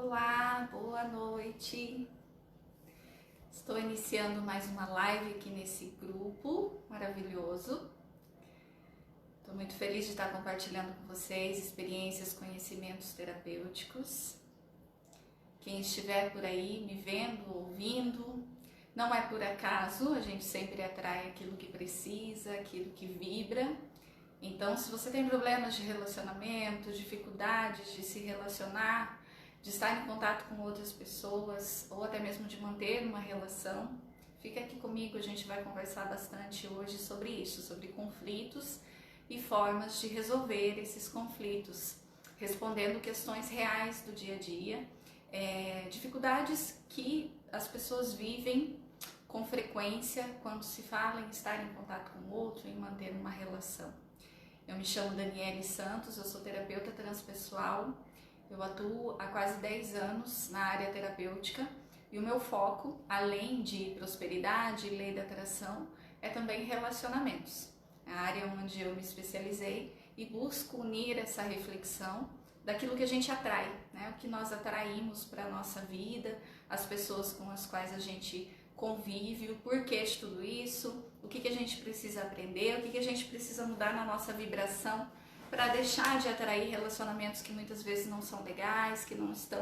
Olá, boa noite. Estou iniciando mais uma live aqui nesse grupo maravilhoso. Estou muito feliz de estar compartilhando com vocês experiências, conhecimentos terapêuticos. Quem estiver por aí me vendo, ouvindo, não é por acaso, a gente sempre atrai aquilo que precisa, aquilo que vibra. Então, se você tem problemas de relacionamento, dificuldades de se relacionar, de estar em contato com outras pessoas ou até mesmo de manter uma relação, fica aqui comigo, a gente vai conversar bastante hoje sobre isso, sobre conflitos e formas de resolver esses conflitos, respondendo questões reais do dia a dia, dificuldades que as pessoas vivem com frequência quando se fala em estar em contato com o outro, em manter uma relação. Eu me chamo Daniele Santos, eu sou terapeuta transpessoal. Eu atuo há quase 10 anos na área terapêutica e o meu foco, além de prosperidade e lei da atração, é também relacionamentos. É a área onde eu me especializei e busco unir essa reflexão daquilo que a gente atrai, né? O que nós atraímos para a nossa vida, as pessoas com as quais a gente convive, o porquê de tudo isso, o que a gente precisa aprender, o que a gente precisa mudar na nossa vibração para deixar de atrair relacionamentos que muitas vezes não são legais, que não estão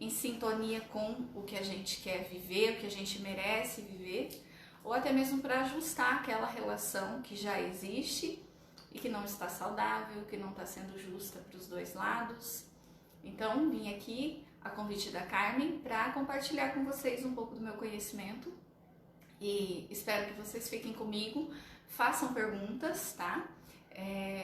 em sintonia com o que a gente quer viver, o que a gente merece viver, ou até mesmo para ajustar aquela relação que já existe e que não está saudável, que não está sendo justa para os dois lados. Então, vim aqui a convite da Carmen para compartilhar com vocês um pouco do meu conhecimento e espero que vocês fiquem comigo, façam perguntas, tá?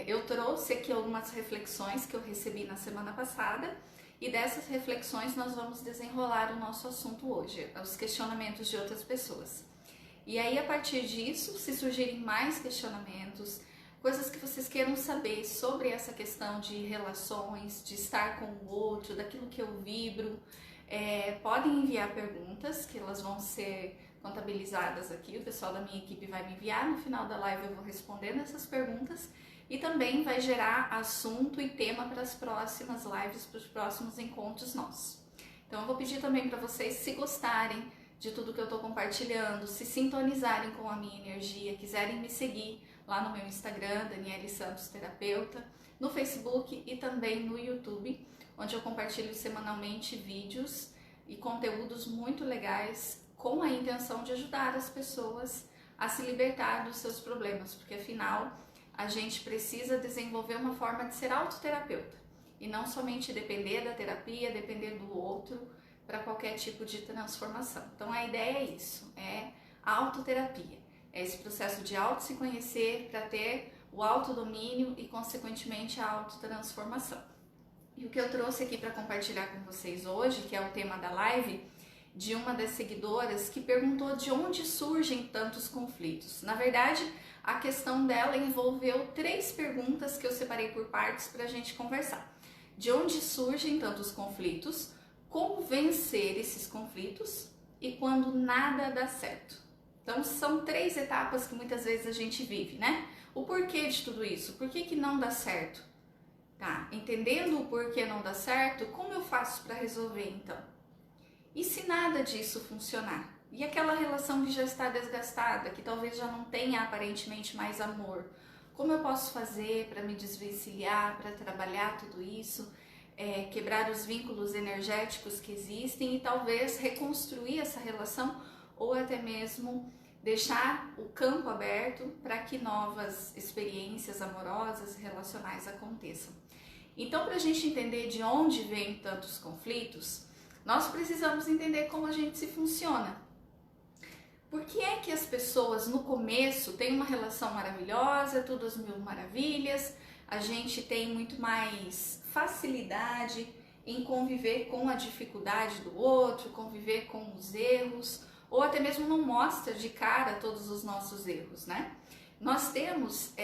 Eu trouxe aqui algumas reflexões que eu recebi na semana passada e dessas reflexões nós vamos desenrolar o nosso assunto hoje, os questionamentos de outras pessoas. E aí, a partir disso, se surgirem mais questionamentos, coisas que vocês queiram saber sobre essa questão de relações, de estar com o outro, daquilo que eu vibro, podem enviar perguntas que elas vão ser contabilizadas aqui, o pessoal da minha equipe vai me enviar, no final da live eu vou respondendo essas perguntas e também vai gerar assunto e tema para as próximas lives, para os próximos encontros nossos. Então eu vou pedir também para vocês, se gostarem de tudo que eu estou compartilhando, se sintonizarem com a minha energia, quiserem me seguir lá no meu Instagram, Daniele Santos Terapeuta, no Facebook e também no YouTube, onde eu compartilho semanalmente vídeos e conteúdos muito legais com a intenção de ajudar as pessoas a se libertar dos seus problemas, porque afinal a gente precisa desenvolver uma forma de ser autoterapeuta e não somente depender da terapia, depender do outro para qualquer tipo de transformação. Então a ideia é isso, é a autoterapia, é esse processo de auto se conhecer para ter o autodomínio e consequentemente a autotransformação. E o que eu trouxe aqui para compartilhar com vocês hoje, que é o tema da live, de uma das seguidoras que perguntou de onde surgem tantos conflitos. Na verdade, a questão dela envolveu 3 perguntas que eu separei por partes para a gente conversar. De onde surgem tantos conflitos, como vencer esses conflitos e quando nada dá certo. Então são 3 etapas que muitas vezes a gente vive, né? O porquê de tudo isso, por que não dá certo? Tá, entendendo o porquê não dá certo, como eu faço para resolver então? E se nada disso funcionar? E aquela relação que já está desgastada, que talvez já não tenha aparentemente mais amor? Como eu posso fazer para me desvencilhar, para trabalhar tudo isso, quebrar os vínculos energéticos que existem e talvez reconstruir essa relação ou até mesmo deixar o campo aberto para que novas experiências amorosas, relacionais aconteçam? Então, para a gente entender de onde vêm tantos conflitos, nós precisamos entender como a gente se funciona. Por que é que as pessoas no começo têm uma relação maravilhosa, tudo às mil maravilhas, a gente tem muito mais facilidade em conviver com a dificuldade do outro, conviver com os erros, ou até mesmo não mostra de cara todos os nossos erros, né? Nós temos,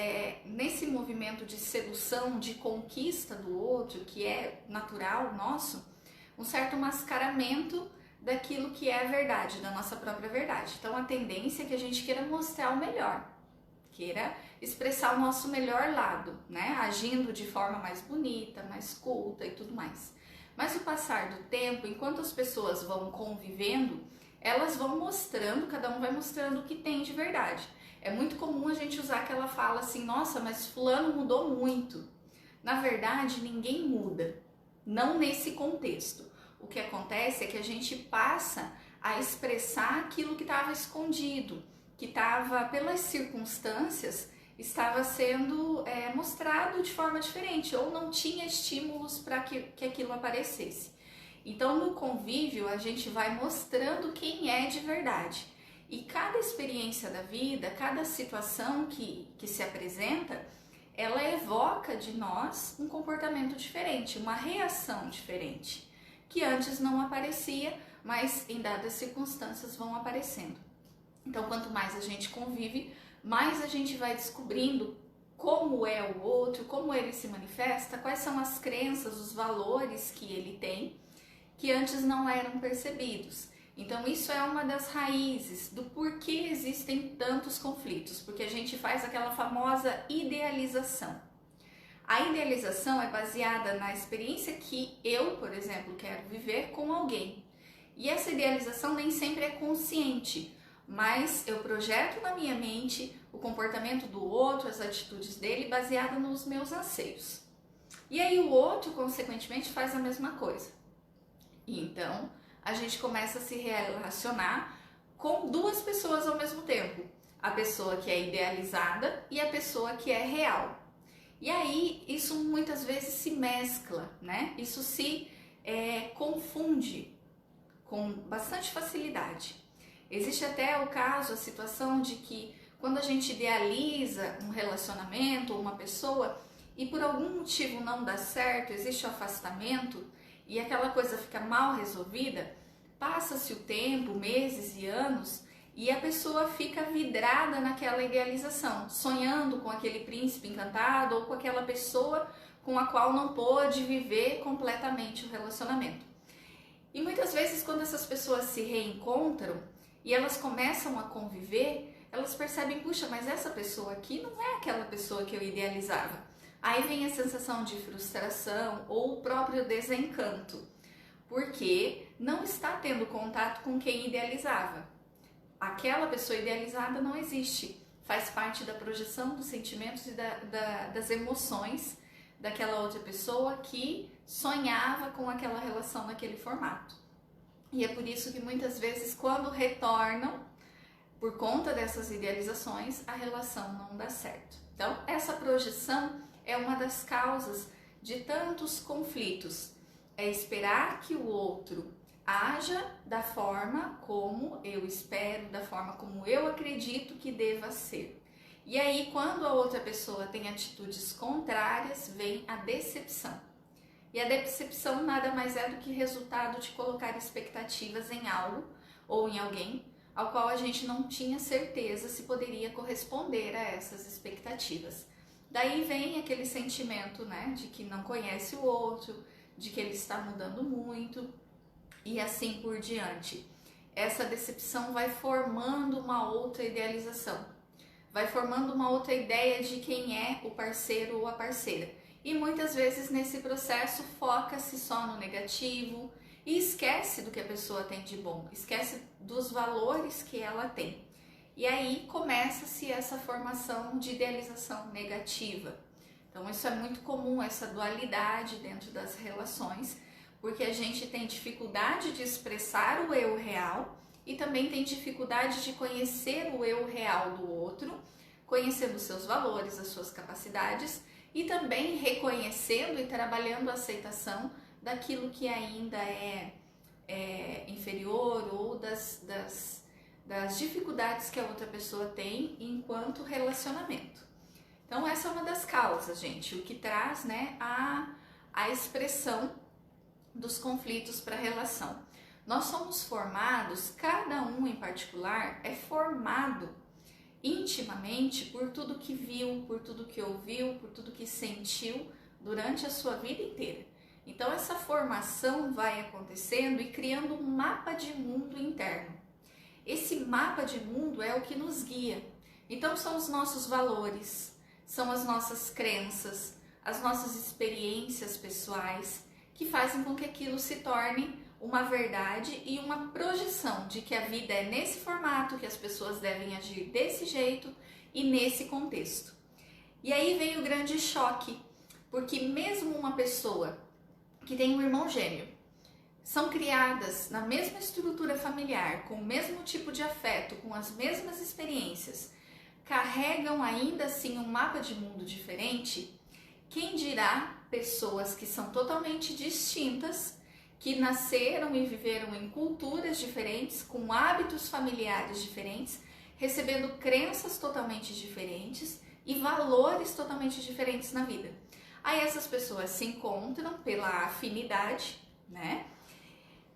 nesse movimento de sedução, de conquista do outro, que é natural nosso, um certo mascaramento daquilo que é a verdade, da nossa própria verdade. Então a tendência é que a gente queira mostrar o melhor, queira expressar o nosso melhor lado, né? Agindo de forma mais bonita, mais culta e tudo mais. Mas o passar do tempo, enquanto as pessoas vão convivendo, elas vão mostrando, cada um vai mostrando o que tem de verdade. É muito comum a gente usar aquela fala assim, nossa, mas fulano mudou muito. Na verdade, ninguém muda, não nesse contexto. O que acontece é que a gente passa a expressar aquilo que estava escondido, que estava, pelas circunstâncias, estava sendo mostrado de forma diferente, ou não tinha estímulos para que aquilo aparecesse. Então, no convívio, a gente vai mostrando quem é de verdade. E cada experiência da vida, cada situação que se apresenta, ela evoca de nós um comportamento diferente, uma reação diferente, que antes não aparecia, mas em dadas circunstâncias vão aparecendo. Então, quanto mais a gente convive, mais a gente vai descobrindo como é o outro, como ele se manifesta, quais são as crenças, os valores que ele tem, que antes não eram percebidos. Então, isso é uma das raízes do porquê existem tantos conflitos, porque a gente faz aquela famosa idealização. A idealização é baseada na experiência que eu, por exemplo, quero viver com alguém. E essa idealização nem sempre é consciente, mas eu projeto na minha mente o comportamento do outro, as atitudes dele, baseado nos meus anseios. E aí o outro, consequentemente, faz a mesma coisa. E então, a gente começa a se relacionar com duas pessoas ao mesmo tempo. A pessoa que é idealizada e a pessoa que é real. E aí, isso muitas vezes se mescla, né? Isso se confunde com bastante facilidade. Existe até o caso, a situação de que quando a gente idealiza um relacionamento ou uma pessoa e por algum motivo não dá certo, existe o afastamento e aquela coisa fica mal resolvida, passa-se o tempo, meses e anos, e a pessoa fica vidrada naquela idealização, sonhando com aquele príncipe encantado ou com aquela pessoa com a qual não pôde viver completamente o relacionamento. E muitas vezes quando essas pessoas se reencontram e elas começam a conviver, elas percebem, puxa, mas essa pessoa aqui não é aquela pessoa que eu idealizava. Aí vem a sensação de frustração ou o próprio desencanto, porque não está tendo contato com quem idealizava. Aquela pessoa idealizada não existe, faz parte da projeção dos sentimentos e das emoções daquela outra pessoa que sonhava com aquela relação naquele formato. E é por isso que muitas vezes quando retornam, por conta dessas idealizações, a relação não dá certo. Então, essa projeção é uma das causas de tantos conflitos. É esperar que o outro haja da forma como eu espero, da forma como eu acredito que deva ser. E aí, quando a outra pessoa tem atitudes contrárias, vem a decepção. E a decepção nada mais é do que resultado de colocar expectativas em algo ou em alguém ao qual a gente não tinha certeza se poderia corresponder a essas expectativas. Daí vem aquele sentimento, né, de que não conhece o outro, de que ele está mudando muito e assim por diante. Essa decepção vai formando uma outra idealização, vai formando uma outra ideia de quem é o parceiro ou a parceira. E muitas vezes nesse processo foca-se só no negativo e esquece do que a pessoa tem de bom, esquece dos valores que ela tem. E aí começa-se essa formação de idealização negativa. Então isso é muito comum, essa dualidade dentro das relações, porque a gente tem dificuldade de expressar o eu real e também tem dificuldade de conhecer o eu real do outro, conhecendo os seus valores, as suas capacidades e também reconhecendo e trabalhando a aceitação daquilo que ainda é inferior ou das dificuldades que a outra pessoa tem enquanto relacionamento. Então essa é uma das causas, gente, o que traz, né, a expressão dos conflitos para a relação. Nós somos formados, cada um em particular é formado intimamente por tudo que viu, por tudo que ouviu, por tudo que sentiu durante a sua vida inteira. Então essa formação vai acontecendo e criando um mapa de mundo interno. Esse mapa de mundo é o que nos guia. Então são os nossos valores, são as nossas crenças, as nossas experiências pessoais que fazem com que aquilo se torne uma verdade e uma projeção de que a vida é nesse formato, que as pessoas devem agir desse jeito e nesse contexto. E aí vem o grande choque, porque mesmo uma pessoa que tem um irmão gêmeo, são criadas na mesma estrutura familiar, com o mesmo tipo de afeto, com as mesmas experiências, carregam ainda assim um mapa de mundo diferente, quem dirá pessoas que são totalmente distintas, que nasceram e viveram em culturas diferentes, com hábitos familiares diferentes, recebendo crenças totalmente diferentes e valores totalmente diferentes na vida. Aí essas pessoas se encontram pela afinidade, né?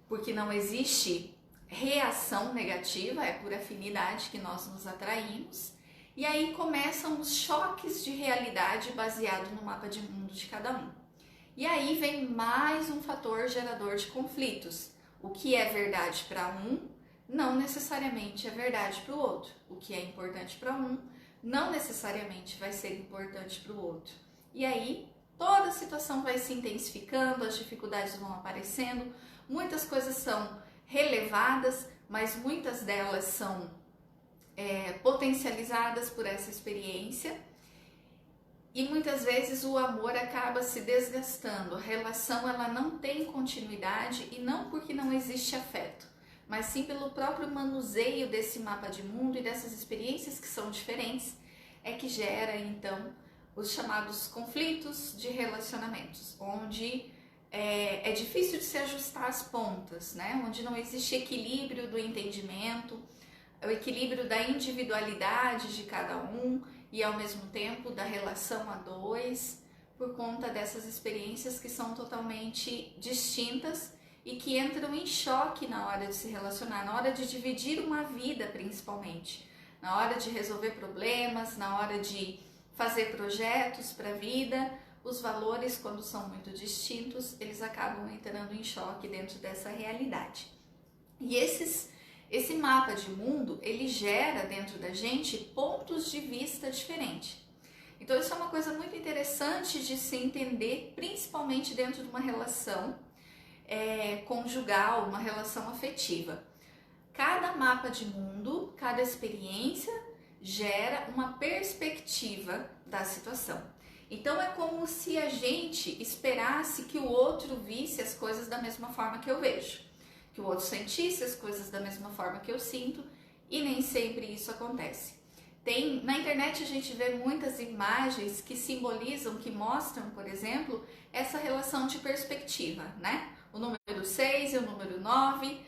Porque não existe reação negativa, é por afinidade que nós nos atraímos. E aí começam os choques de realidade baseado no mapa de mundo de cada um. E aí vem mais um fator gerador de conflitos. O que é verdade para um, não necessariamente é verdade para o outro. O que é importante para um, não necessariamente vai ser importante para o outro. E aí toda a situação vai se intensificando, as dificuldades vão aparecendo, muitas coisas são relevadas, mas muitas delas são potencializadas por essa experiência. E muitas vezes o amor acaba se desgastando, a relação ela não tem continuidade, e não porque não existe afeto, mas sim pelo próprio manuseio desse mapa de mundo e dessas experiências que são diferentes, é que gera então os chamados conflitos de relacionamentos, onde é difícil de se ajustar as pontas, né? Onde não existe equilíbrio do entendimento, o equilíbrio da individualidade de cada um e ao mesmo tempo da relação a dois, por conta dessas experiências que são totalmente distintas e que entram em choque na hora de se relacionar, na hora de dividir uma vida principalmente, na hora de resolver problemas, na hora de fazer projetos para a vida. Os valores, quando são muito distintos, eles acabam entrando em choque dentro dessa realidade. E esse mapa de mundo, ele gera dentro da gente pontos de vista diferentes. Então isso é uma coisa muito interessante de se entender, principalmente dentro de uma relação conjugal, uma relação afetiva. Cada mapa de mundo, cada experiência gera uma perspectiva da situação. Então é como se a gente esperasse que o outro visse as coisas da mesma forma que eu vejo, que o outro sentisse as coisas da mesma forma que eu sinto, e nem sempre isso acontece. Na internet a gente vê muitas imagens que simbolizam, que mostram, por exemplo, essa relação de perspectiva, né? O número 6 e o número 9,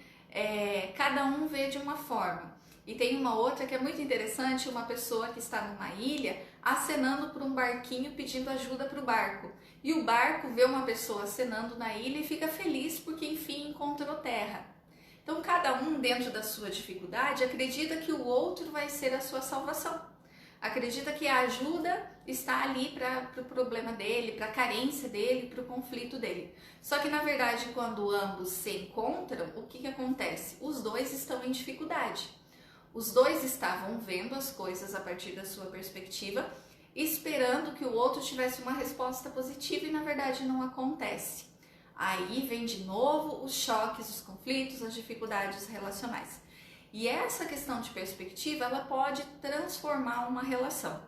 cada um vê de uma forma. E tem uma outra que é muito interessante, uma pessoa que está numa ilha acenando para um barquinho pedindo ajuda para o barco. E o barco vê uma pessoa acenando na ilha e fica feliz porque enfim encontrou terra. Então cada um dentro da sua dificuldade acredita que o outro vai ser a sua salvação. Acredita que a ajuda está ali para o problema dele, para a carência dele, para o conflito dele. Só que na verdade quando ambos se encontram, o que acontece? Os dois estão em dificuldade. Os dois estavam vendo as coisas a partir da sua perspectiva, esperando que o outro tivesse uma resposta positiva e na verdade não acontece. Aí vem de novo os choques, os conflitos, as dificuldades relacionais. E essa questão de perspectiva, ela pode transformar uma relação.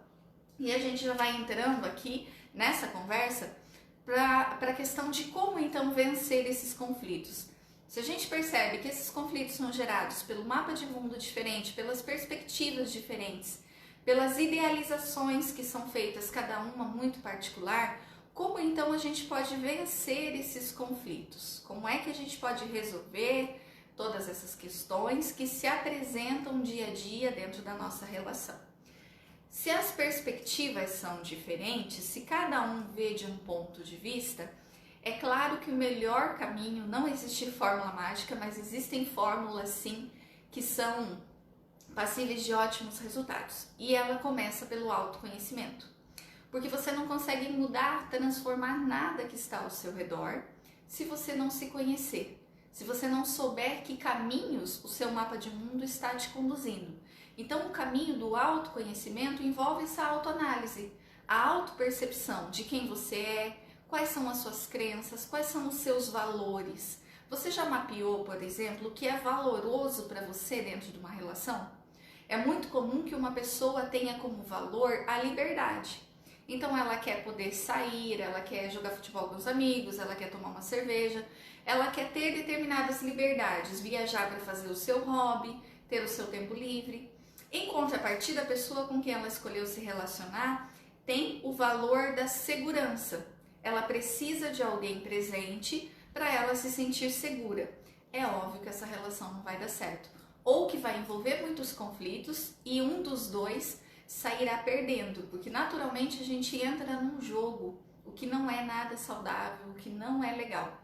E a gente já vai entrando aqui nessa conversa para a questão de como então vencer esses conflitos. Se a gente percebe que esses conflitos são gerados pelo mapa de mundo diferente, pelas perspectivas diferentes, pelas idealizações que são feitas, cada uma muito particular, como então a gente pode vencer esses conflitos? Como é que a gente pode resolver todas essas questões que se apresentam dia a dia dentro da nossa relação? Se as perspectivas são diferentes, se cada um vê de um ponto de vista, é claro que o melhor caminho, não existe fórmula mágica, mas existem fórmulas sim que são passíveis de ótimos resultados. E ela começa pelo autoconhecimento. Porque você não consegue mudar, transformar nada que está ao seu redor se você não se conhecer. Se você não souber que caminhos o seu mapa de mundo está te conduzindo. Então o caminho do autoconhecimento envolve essa autoanálise, a autopercepção de quem você é, quais são as suas crenças, quais são os seus valores. Você já mapeou, por exemplo, o que é valoroso para você dentro de uma relação? É muito comum que uma pessoa tenha como valor a liberdade. Então ela quer poder sair, ela quer jogar futebol com os amigos, ela quer tomar uma cerveja, ela quer ter determinadas liberdades, viajar para fazer o seu hobby, ter o seu tempo livre. Em contrapartida, a pessoa com quem ela escolheu se relacionar tem o valor da segurança. Ela precisa de alguém presente para ela se sentir segura. É óbvio que essa relação não vai dar certo, ou que vai envolver muitos conflitos e um dos dois sairá perdendo, porque naturalmente a gente entra num jogo, o que não é nada saudável, o que não é legal.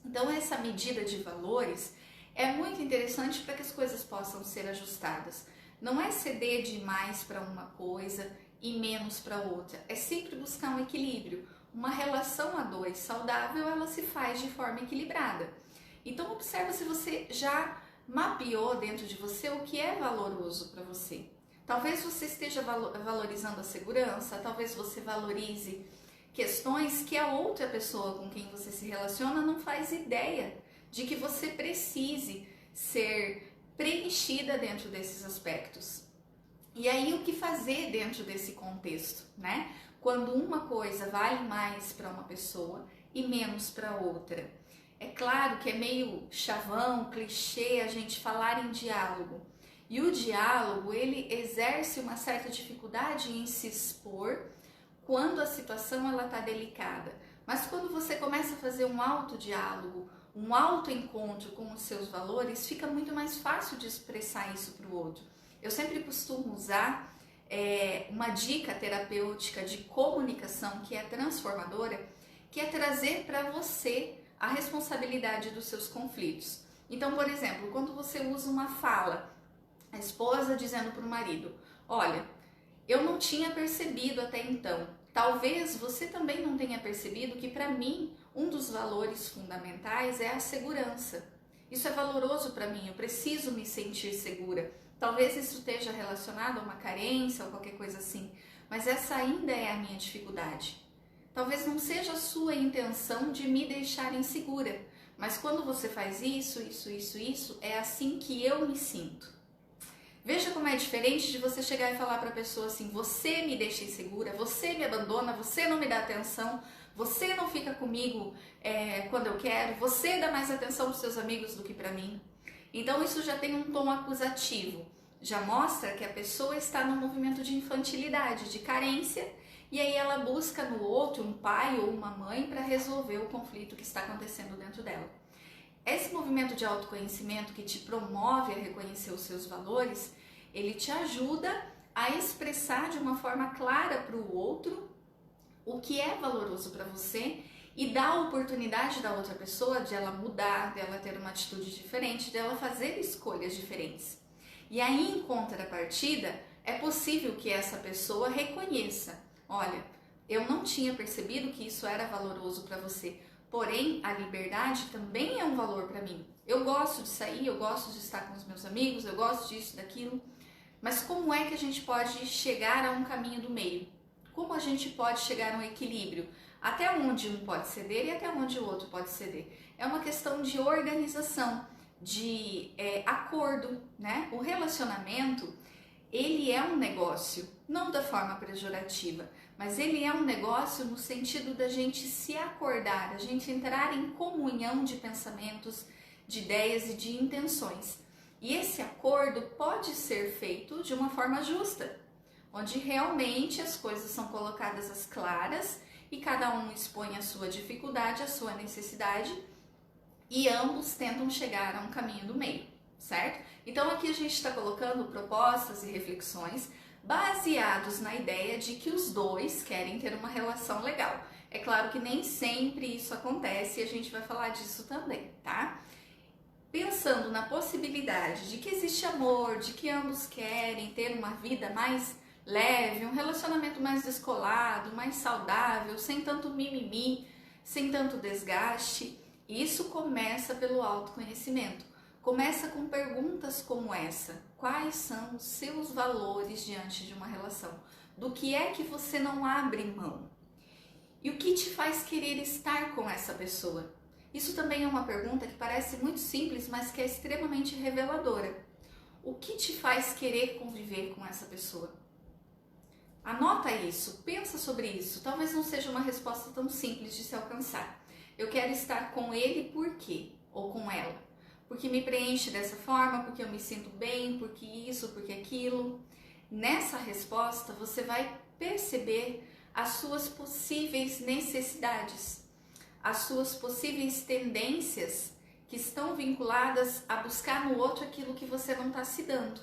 Então essa medida de valores é muito interessante para que as coisas possam ser ajustadas. Não é ceder demais para uma coisa e menos para outra, é sempre buscar um equilíbrio. Uma relação a dois saudável, ela se faz de forma equilibrada. Então observa se você já mapeou dentro de você o que é valoroso para você. Talvez você esteja valorizando a segurança, talvez você valorize questões que a outra pessoa com quem você se relaciona não faz ideia de que você precise ser preenchida dentro desses aspectos. E aí o que fazer dentro desse contexto, né? Quando uma coisa vale mais para uma pessoa e menos para outra. É claro que é meio chavão, clichê a gente falar em diálogo. E o diálogo, ele exerce uma certa dificuldade em se expor quando a situação ela está delicada. Mas quando você começa a fazer um autodiálogo, um autoencontro com os seus valores, fica muito mais fácil de expressar isso para o outro. Eu sempre costumo usar uma dica terapêutica de comunicação que é transformadora, que é trazer para você a responsabilidade dos seus conflitos. Então, por exemplo, quando você usa uma fala, a esposa dizendo para o marido, olha, eu não tinha percebido até então, talvez você também não tenha percebido que para mim um dos valores fundamentais é a segurança. Isso é valoroso para mim, eu preciso me sentir segura. Talvez isso esteja relacionado a uma carência ou qualquer coisa assim, mas essa ainda é a minha dificuldade. Talvez não seja a sua intenção de me deixar insegura, mas quando você faz isso, é assim que eu me sinto. Veja como é diferente de você chegar e falar para a pessoa assim, você me deixa insegura, você me abandona, você não me dá atenção, você não fica comigo quando eu quero, você dá mais atenção para os seus amigos do que para mim. Então isso já tem um tom acusativo, já mostra que a pessoa está num movimento de infantilidade, de carência, e aí ela busca no outro um pai ou uma mãe para resolver o conflito que está acontecendo dentro dela. Esse movimento de autoconhecimento que te promove a reconhecer os seus valores, ele te ajuda a expressar de uma forma clara para o outro o que é valoroso para você e dá a oportunidade da outra pessoa de ela mudar, de ela ter uma atitude diferente, de ela fazer escolhas diferentes. E aí, em contrapartida, é possível que essa pessoa reconheça, olha, eu não tinha percebido que isso era valoroso para você, porém a liberdade também é um valor para mim. Eu gosto de sair, eu gosto de estar com os meus amigos, eu gosto disso, daquilo, mas como é que a gente pode chegar a um caminho do meio? Como a gente pode chegar a um equilíbrio? Até onde um pode ceder e até onde o outro pode ceder. É uma questão de organização, de acordo, né? O relacionamento, ele é um negócio, não da forma pejorativa, mas ele é um negócio no sentido da gente se acordar, a gente entrar em comunhão de pensamentos, de ideias e de intenções. E esse acordo pode ser feito de uma forma justa, onde realmente as coisas são colocadas às claras e cada um expõe a sua dificuldade, a sua necessidade e ambos tentam chegar a um caminho do meio, certo? Então aqui a gente está colocando propostas e reflexões baseados na ideia de que os dois querem ter uma relação legal. É claro que nem sempre isso acontece e a gente vai falar disso também, tá? Pensando na possibilidade de que existe amor, de que ambos querem ter uma vida mais leve, um relacionamento mais descolado, mais saudável, sem tanto mimimi, sem tanto desgaste. Isso começa pelo autoconhecimento. Começa com perguntas como essa: quais são os seus valores diante de uma relação? Do que é que você não abre mão? E o que te faz querer estar com essa pessoa? Isso também é uma pergunta que parece muito simples, mas que é extremamente reveladora. O que te faz querer conviver com essa pessoa? Anota isso, pensa sobre isso. Talvez não seja uma resposta tão simples de se alcançar. Eu quero estar com ele por quê? Ou com ela? Porque me preenche dessa forma, porque eu me sinto bem, porque isso, porque aquilo. Nessa resposta, você vai perceber as suas possíveis necessidades, as suas possíveis tendências que estão vinculadas a buscar no outro aquilo que você não está se dando.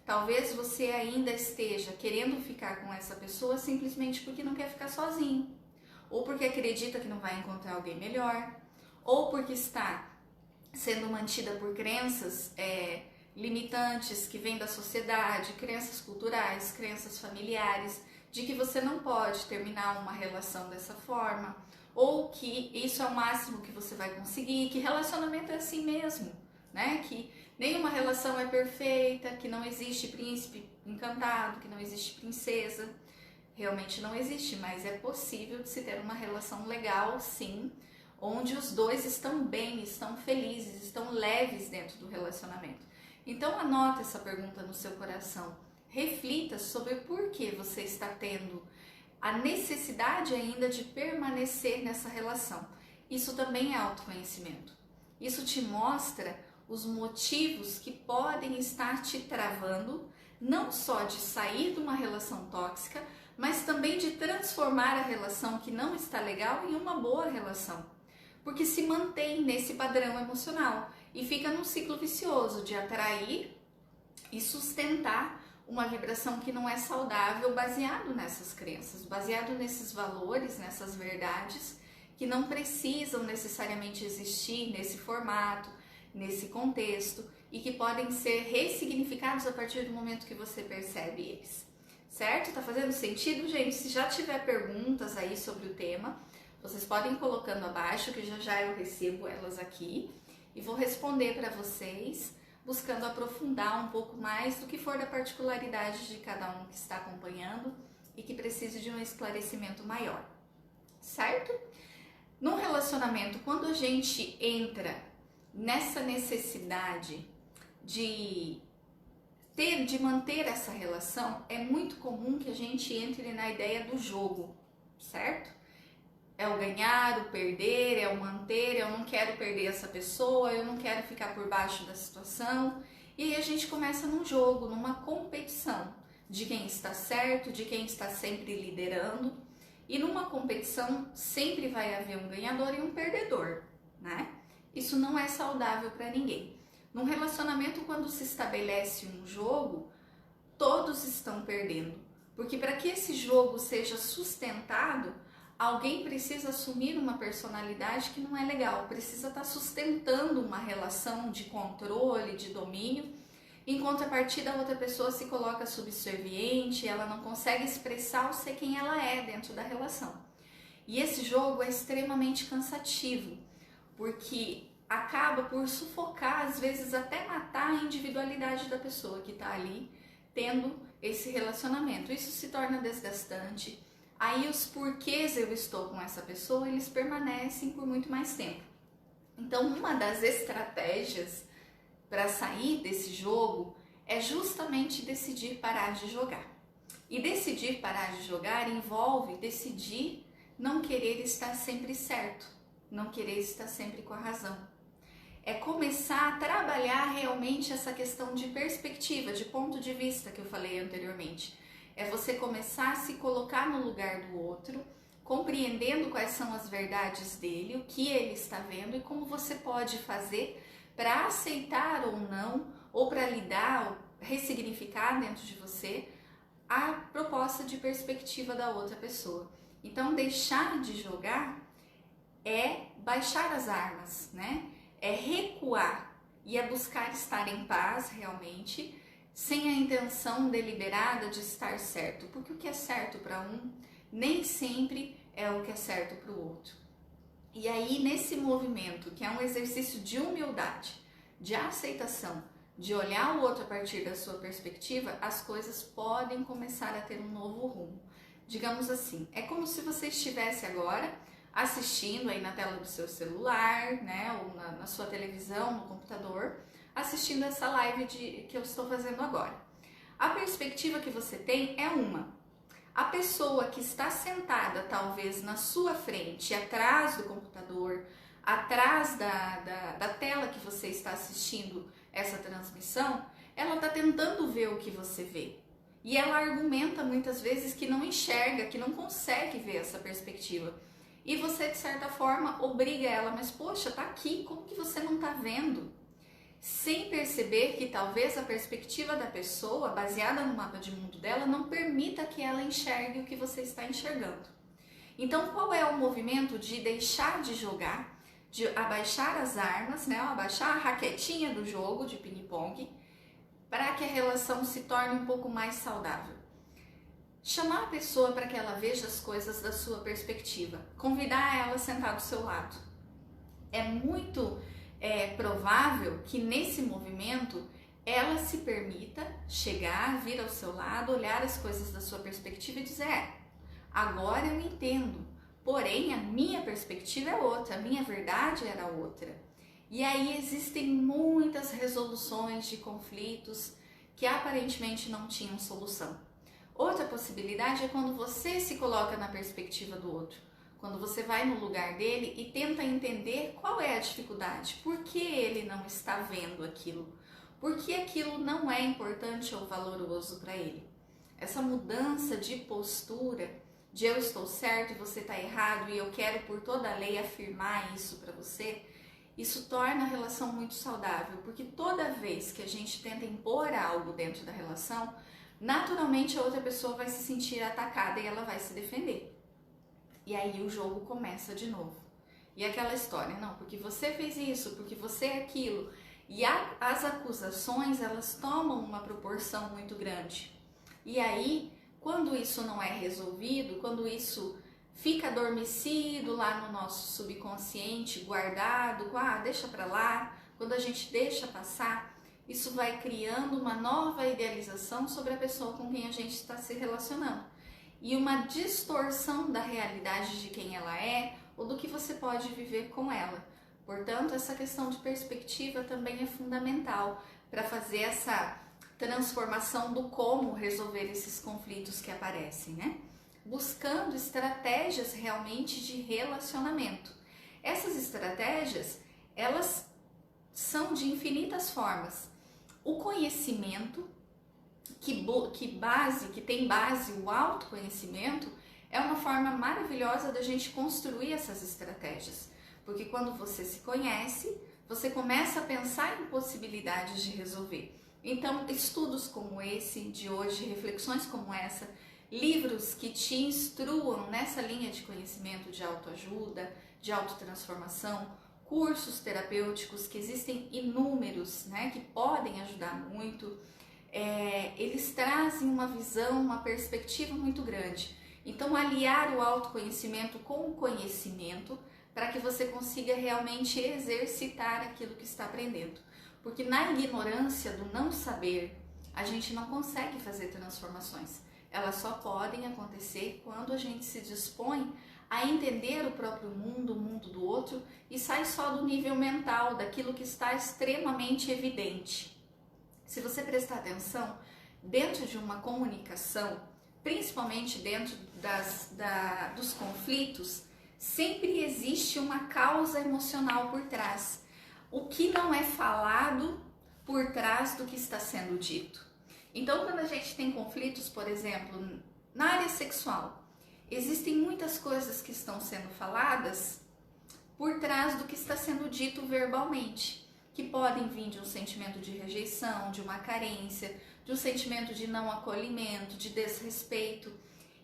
Talvez você ainda esteja querendo ficar com essa pessoa simplesmente porque não quer ficar sozinho, ou porque acredita que não vai encontrar alguém melhor, ou porque está sendo mantida por crenças limitantes que vêm da sociedade, crenças culturais, crenças familiares, de que você não pode terminar uma relação dessa forma, ou que isso é o máximo que você vai conseguir, que relacionamento é assim mesmo, né? Que nenhuma relação é perfeita, que não existe príncipe encantado, que não existe princesa. Realmente não existe, mas é possível de se ter uma relação legal, sim, onde os dois estão bem, estão felizes, estão leves dentro do relacionamento. Então anota essa pergunta no seu coração, reflita sobre por que você está tendo a necessidade ainda de permanecer nessa relação. Isso também é autoconhecimento. Isso te mostra os motivos que podem estar te travando, não só de sair de uma relação tóxica, mas também de transformar a relação que não está legal em uma boa relação. Porque se mantém nesse padrão emocional e fica num ciclo vicioso de atrair e sustentar uma vibração que não é saudável, baseado nessas crenças, baseado nesses valores, nessas verdades que não precisam necessariamente existir nesse formato, nesse contexto, e que podem ser ressignificados a partir do momento que você percebe eles. Certo? Tá fazendo sentido, gente? Se já tiver perguntas aí sobre o tema, vocês podem ir colocando abaixo, que já já eu recebo elas aqui e vou responder para vocês, buscando aprofundar um pouco mais do que for da particularidade de cada um que está acompanhando e que precise de um esclarecimento maior, certo? Num relacionamento, quando a gente entra nessa necessidade de manter essa relação, é muito comum que a gente entre na ideia do jogo, certo? É o ganhar, o perder, é o manter, eu não quero perder essa pessoa, eu não quero ficar por baixo da situação. E aí a gente começa num jogo, numa competição de quem está certo, de quem está sempre liderando. E numa competição sempre vai haver um ganhador e um perdedor, né? Isso não é saudável para ninguém. Num relacionamento, quando se estabelece um jogo, todos estão perdendo. Porque para que esse jogo seja sustentado, alguém precisa assumir uma personalidade que não é legal, precisa estar sustentando uma relação de controle, de domínio. Em contrapartida, a outra pessoa se coloca subserviente, ela não consegue expressar ou ser quem ela é dentro da relação. E esse jogo é extremamente cansativo, porque acaba por sufocar, às vezes até matar a individualidade da pessoa que está ali tendo esse relacionamento. Isso se torna desgastante. Aí os porquês eu estou com essa pessoa, eles permanecem por muito mais tempo. Então, uma das estratégias para sair desse jogo é justamente decidir parar de jogar. E decidir parar de jogar envolve decidir não querer estar sempre certo, não querer estar sempre com a razão. É começar a trabalhar realmente essa questão de perspectiva, de ponto de vista que eu falei anteriormente. É você começar a se colocar no lugar do outro, compreendendo quais são as verdades dele, o que ele está vendo e como você pode fazer para aceitar ou não, ou para lidar, ou ressignificar dentro de você a proposta de perspectiva da outra pessoa. Então, deixar de jogar é baixar as armas, né? É recuar e é buscar estar em paz realmente, sem a intenção deliberada de estar certo, porque o que é certo para um nem sempre é o que é certo para o outro. E aí, nesse movimento, que é um exercício de humildade, de aceitação, de olhar o outro a partir da sua perspectiva, as coisas podem começar a ter um novo rumo, Digamos assim, é como se você estivesse agora assistindo aí na tela do seu celular, né, ou na sua televisão, no computador, assistindo essa live que eu estou fazendo agora. A perspectiva que você tem é uma. A pessoa que está sentada talvez na sua frente, atrás do computador, atrás da tela que você está assistindo essa transmissão, ela está tentando ver o que você vê. E ela argumenta muitas vezes que não enxerga, que não consegue ver essa perspectiva. E você, de certa forma, obriga ela, mas poxa, tá aqui, como que você não tá vendo? Sem perceber que talvez a perspectiva da pessoa, baseada no mapa de mundo dela, não permita que ela enxergue o que você está enxergando. Então, qual é o movimento de deixar de jogar, de abaixar as armas, né? Abaixar a raquetinha do jogo de ping-pong, para que a relação se torne um pouco mais saudável? Chamar a pessoa para que ela veja as coisas da sua perspectiva, convidar ela a sentar do seu lado. É muito provável que nesse movimento ela se permita chegar, vir ao seu lado, olhar as coisas da sua perspectiva e dizer: agora eu entendo, porém a minha perspectiva é outra, a minha verdade era outra. E aí existem muitas resoluções de conflitos que aparentemente não tinham solução. Outra possibilidade é quando você se coloca na perspectiva do outro, quando você vai no lugar dele e tenta entender qual é a dificuldade, por que ele não está vendo aquilo, por que aquilo não é importante ou valoroso para ele. Essa mudança de postura, de eu estou certo e você está errado e eu quero por toda a lei afirmar isso para você, isso torna a relação muito saudável, porque toda vez que a gente tenta impor algo dentro da relação, naturalmente a outra pessoa vai se sentir atacada e ela vai se defender. E aí o jogo começa de novo. E aquela história, não, porque você fez isso, porque você é aquilo. E as acusações, elas tomam uma proporção muito grande. E aí, quando isso não é resolvido, quando isso fica adormecido lá no nosso subconsciente, guardado, deixa pra lá, quando a gente deixa passar, isso vai criando uma nova idealização sobre a pessoa com quem a gente está se relacionando. E uma distorção da realidade de quem ela é ou do que você pode viver com ela. Portanto, essa questão de perspectiva também é fundamental para fazer essa transformação do como resolver esses conflitos que aparecem, né? Buscando estratégias realmente de relacionamento. Essas estratégias, elas são de infinitas formas. O conhecimento, que tem base o autoconhecimento, é uma forma maravilhosa da gente construir essas estratégias. Porque quando você se conhece, você começa a pensar em possibilidades de resolver. Então, estudos como esse de hoje, reflexões como essa, livros que te instruam nessa linha de conhecimento de autoajuda, de autotransformação, cursos terapêuticos, que existem inúmeros, né, que podem ajudar muito, eles trazem uma visão, uma perspectiva muito grande. Então, aliar o autoconhecimento com o conhecimento para que você consiga realmente exercitar aquilo que está aprendendo. Porque na ignorância do não saber, a gente não consegue fazer transformações. Elas só podem acontecer quando a gente se dispõe a entender o próprio mundo, o mundo do outro, e sai só do nível mental, daquilo que está extremamente evidente. Se você prestar atenção, dentro de uma comunicação, principalmente dentro dos conflitos, sempre existe uma causa emocional por trás. O que não é falado por trás do que está sendo dito. Então, quando a gente tem conflitos, por exemplo, na área sexual, existem muitas coisas que estão sendo faladas por trás do que está sendo dito verbalmente, que podem vir de um sentimento de rejeição, de uma carência, de um sentimento de não acolhimento, de desrespeito,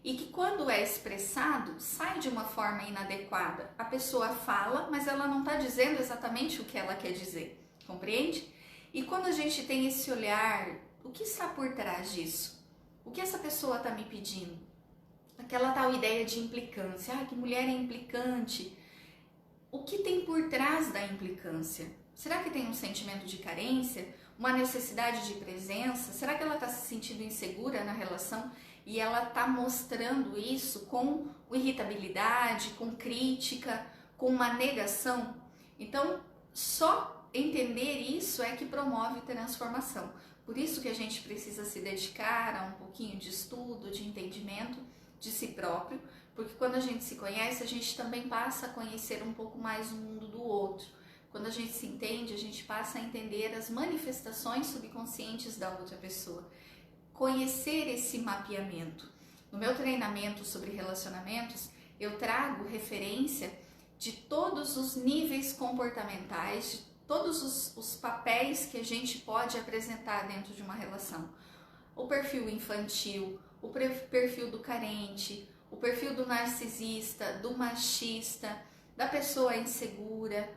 e que quando é expressado, sai de uma forma inadequada. A pessoa fala, mas ela não está dizendo exatamente o que ela quer dizer, compreende? E quando a gente tem esse olhar, o que está por trás disso? O que essa pessoa está me pedindo? Aquela tal ideia de implicância, que mulher é implicante. O que tem por trás da implicância? Será que tem um sentimento de carência? Uma necessidade de presença? Será que ela está se sentindo insegura na relação e ela está mostrando isso com irritabilidade, com crítica, com uma negação. Então, só entender isso é que promove transformação. Por isso que a gente precisa se dedicar a um pouquinho de estudo, de entendimento de si próprio, porque quando a gente se conhece, a gente também passa a conhecer um pouco mais o mundo do outro. Quando a gente se entende, a gente passa a entender as manifestações subconscientes da outra pessoa. Conhecer esse mapeamento. No meu treinamento sobre relacionamentos, eu trago referência de todos os níveis comportamentais, de todos os papéis que a gente pode apresentar dentro de uma relação. O perfil infantil, o perfil do carente, o perfil do narcisista, do machista, da pessoa insegura.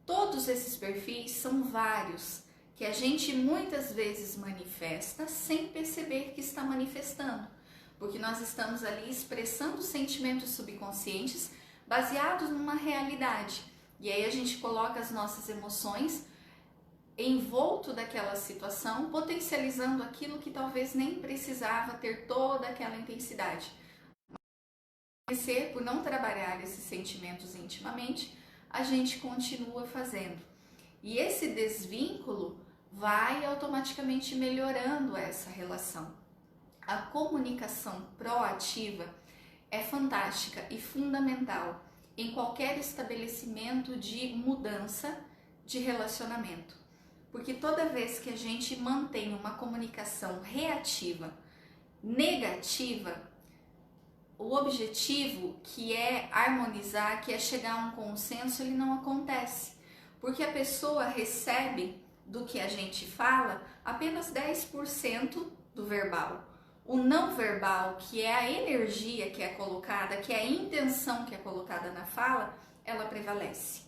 Todos esses perfis são vários, que a gente muitas vezes manifesta sem perceber que está manifestando, porque nós estamos ali expressando sentimentos subconscientes baseados numa realidade, e aí a gente coloca as nossas emoções envolto daquela situação, potencializando aquilo que talvez nem precisava ter toda aquela intensidade. Por não trabalhar esses sentimentos intimamente, a gente continua fazendo. E esse desvínculo vai automaticamente melhorando essa relação. A comunicação proativa é fantástica e fundamental em qualquer estabelecimento de mudança de relacionamento. Porque toda vez que a gente mantém uma comunicação reativa, negativa, o objetivo, que é harmonizar, que é chegar a um consenso, ele não acontece. Porque a pessoa recebe do que a gente fala apenas 10% do verbal. O não verbal, que é a energia que é colocada, que é a intenção que é colocada na fala, ela prevalece.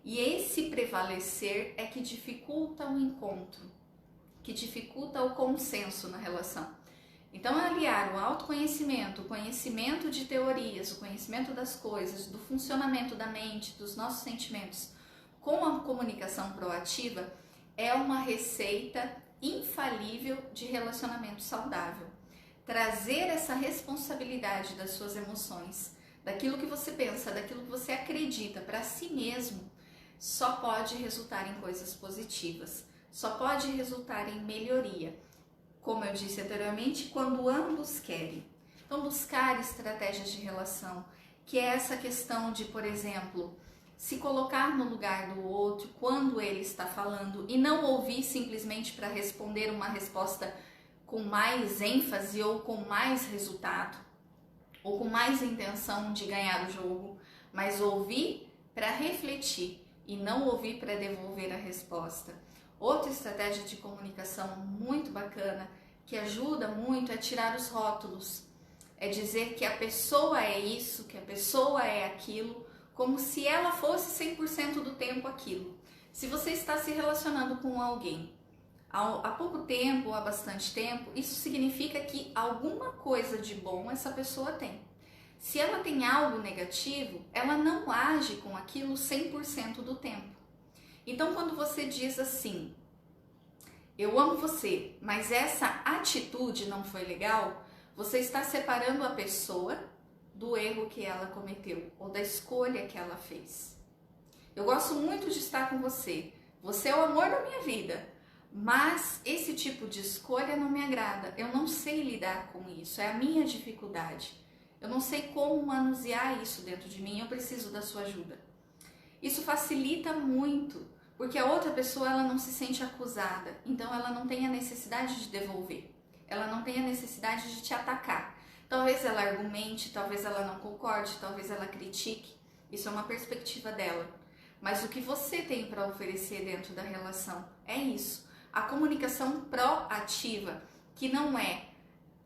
E esse prevalecer é que dificulta o encontro, que dificulta o consenso na relação. Então, aliar o autoconhecimento, o conhecimento de teorias, o conhecimento das coisas, do funcionamento da mente, dos nossos sentimentos, com a comunicação proativa, é uma receita infalível de relacionamento saudável. Trazer essa responsabilidade das suas emoções, daquilo que você pensa, daquilo que você acredita para si mesmo, só pode resultar em coisas positivas, só pode resultar em melhoria. Como eu disse anteriormente, quando ambos querem. Então, buscar estratégias de relação, que é essa questão de, por exemplo, se colocar no lugar do outro quando ele está falando e não ouvir simplesmente para responder uma resposta com mais ênfase ou com mais resultado, ou com mais intenção de ganhar o jogo, mas ouvir para refletir e não ouvir para devolver a resposta. Outra estratégia de comunicação muito bacana, que ajuda muito, é tirar os rótulos. É dizer que a pessoa é isso, que a pessoa é aquilo, como se ela fosse 100% do tempo aquilo. Se você está se relacionando com alguém há pouco tempo, há bastante tempo, isso significa que alguma coisa de bom essa pessoa tem. Se ela tem algo negativo, ela não age com aquilo 100% do tempo. Então, quando você diz assim, eu amo você, mas essa atitude não foi legal, você está separando a pessoa do erro que ela cometeu ou da escolha que ela fez. Eu gosto muito de estar com você, você é o amor da minha vida, mas esse tipo de escolha não me agrada, eu não sei lidar com isso, é a minha dificuldade. Eu não sei como manusear isso dentro de mim, eu preciso da sua ajuda. Isso facilita muito, porque a outra pessoa ela não se sente acusada, então ela não tem a necessidade de devolver, ela não tem a necessidade de te atacar. Talvez ela argumente, talvez ela não concorde, talvez ela critique, isso é uma perspectiva dela. Mas o que você tem para oferecer dentro da relação é isso, a comunicação proativa, que não é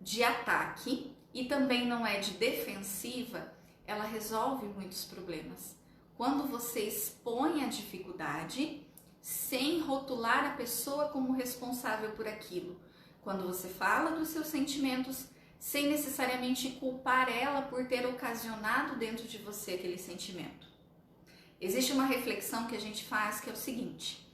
de ataque e também não é de defensiva, ela resolve muitos problemas. Quando você expõe a dificuldade sem rotular a pessoa como responsável por aquilo. Quando você fala dos seus sentimentos sem necessariamente culpar ela por ter ocasionado dentro de você aquele sentimento. Existe uma reflexão que a gente faz que é o seguinte: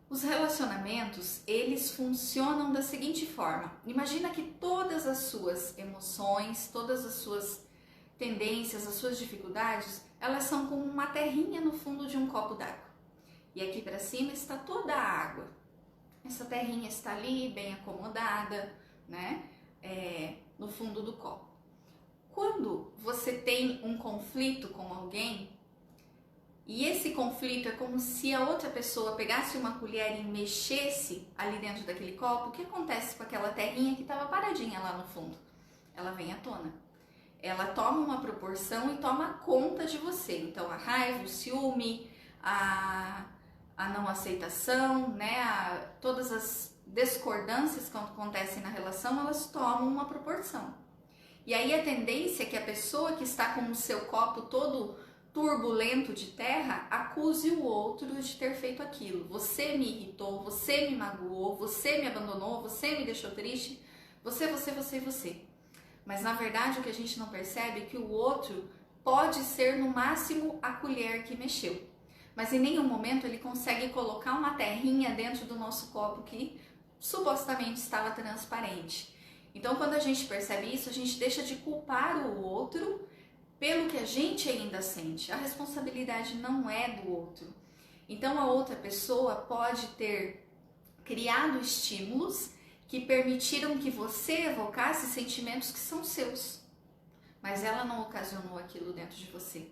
Os relacionamentos, eles funcionam da seguinte forma. Imagina que todas as suas emoções, todas as suas tendências, as suas dificuldades, elas são como uma terrinha no fundo de um copo d'água. E aqui para cima está toda a água. Essa terrinha está ali, bem acomodada, né? No fundo do copo. Quando você tem um conflito com alguém, e esse conflito é como se a outra pessoa pegasse uma colher e mexesse ali dentro daquele copo, o que acontece com aquela terrinha que estava paradinha lá no fundo? Ela vem à tona. Ela toma uma proporção e toma conta de você. Então a raiva, o ciúme, a não aceitação, né? Todas as discordâncias que acontecem na relação, elas tomam uma proporção. E aí a tendência é que a pessoa que está com o seu copo todo turbulento de terra acuse o outro de ter feito aquilo. Você me irritou, você me magoou, você me abandonou, você me deixou triste, você. Mas na verdade o que a gente não percebe é que o outro pode ser no máximo a colher que mexeu. Mas em nenhum momento ele consegue colocar uma terrinha dentro do nosso copo que supostamente estava transparente. Então quando a gente percebe isso, a gente deixa de culpar o outro pelo que a gente ainda sente. A responsabilidade não é do outro. Então a outra pessoa pode ter criado estímulos que permitiram que você evocasse sentimentos que são seus, mas ela não ocasionou aquilo dentro de você.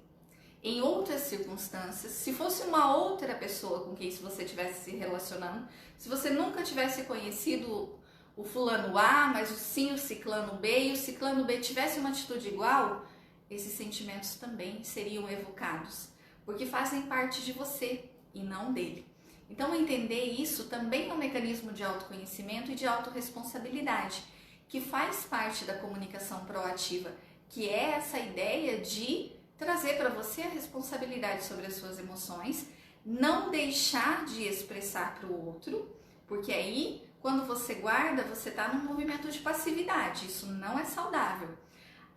Em outras circunstâncias, se fosse uma outra pessoa com quem você estivesse se relacionando, se você nunca tivesse conhecido o fulano A, mas sim o ciclano B, e o ciclano B tivesse uma atitude igual, esses sentimentos também seriam evocados, porque fazem parte de você e não dele. Então entender isso também é um mecanismo de autoconhecimento e de autorresponsabilidade, que faz parte da comunicação proativa, que é essa ideia de trazer para você a responsabilidade sobre as suas emoções, não deixar de expressar para o outro, porque aí, quando você guarda, você está num movimento de passividade, isso não é saudável.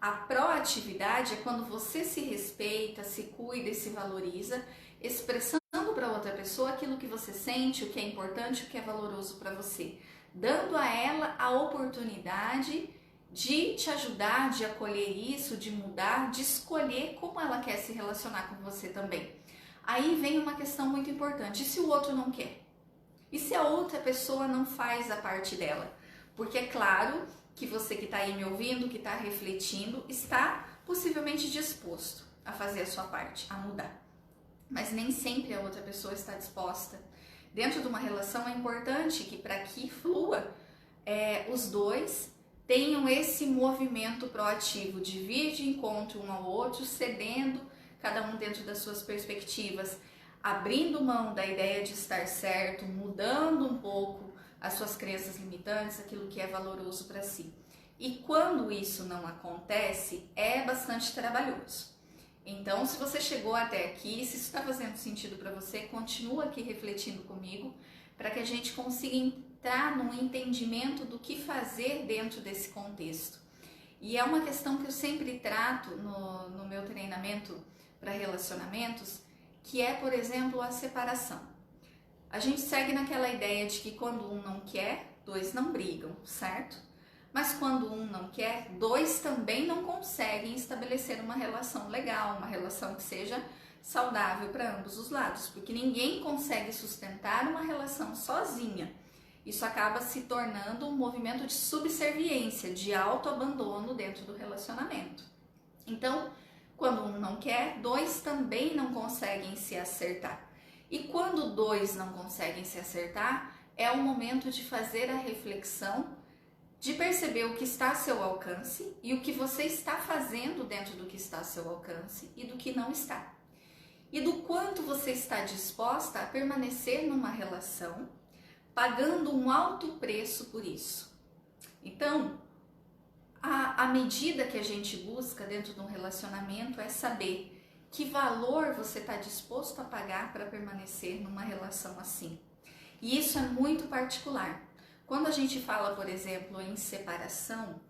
A proatividade é quando você se respeita, se cuida e se valoriza, expressando para outra pessoa aquilo que você sente, o que é importante, o que é valoroso para você, dando a ela a oportunidade de te ajudar, de acolher isso, de mudar, de escolher como ela quer se relacionar com você também. Aí vem uma questão muito importante: e se o outro não quer? E se a outra pessoa não faz a parte dela? Porque é claro que você que está aí me ouvindo, que está refletindo, está possivelmente disposto a fazer a sua parte, a mudar. Mas nem sempre a outra pessoa está disposta. Dentro de uma relação é importante que, para que flua, os dois tenham esse movimento proativo de vir de encontro um ao outro, cedendo, cada um dentro das suas perspectivas, abrindo mão da ideia de estar certo, mudando um pouco as suas crenças limitantes, aquilo que é valoroso para si. E quando isso não acontece, é bastante trabalhoso. Então, se você chegou até aqui, se isso está fazendo sentido para você, continua aqui refletindo comigo, para que a gente consiga entrar num entendimento do que fazer dentro desse contexto. E é uma questão que eu sempre trato no meu treinamento para relacionamentos, que é, por exemplo, a separação. A gente segue naquela ideia de que quando um não quer, dois não brigam, certo? Mas quando um não quer, dois também não conseguem estabelecer uma relação legal, uma relação que seja saudável para ambos os lados, porque ninguém consegue sustentar uma relação sozinha. Isso acaba se tornando um movimento de subserviência, de autoabandono dentro do relacionamento. Então, quando um não quer, dois também não conseguem se acertar. E quando dois não conseguem se acertar, é o momento de fazer a reflexão, de perceber o que está a seu alcance e o que você está fazendo dentro do que está a seu alcance e do que não está. E do quanto você está disposta a permanecer numa relação, pagando um alto preço por isso. Então, a medida que a gente busca dentro de um relacionamento é saber que valor você está disposto a pagar para permanecer numa relação assim. E isso é muito particular. Quando a gente fala, por exemplo, em separação,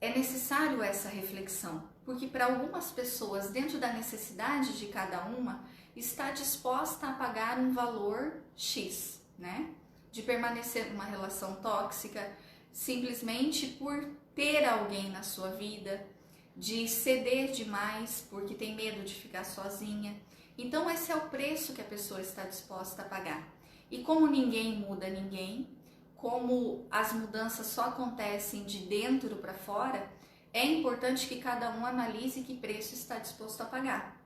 é necessário essa reflexão, porque para algumas pessoas, dentro da necessidade de cada uma, está disposta a pagar um valor X, né? De permanecer numa relação tóxica, simplesmente por ter alguém na sua vida, de ceder demais porque tem medo de ficar sozinha. Então esse é o preço que a pessoa está disposta a pagar. E como ninguém muda ninguém, como as mudanças só acontecem de dentro para fora, é importante que cada um analise que preço está disposto a pagar.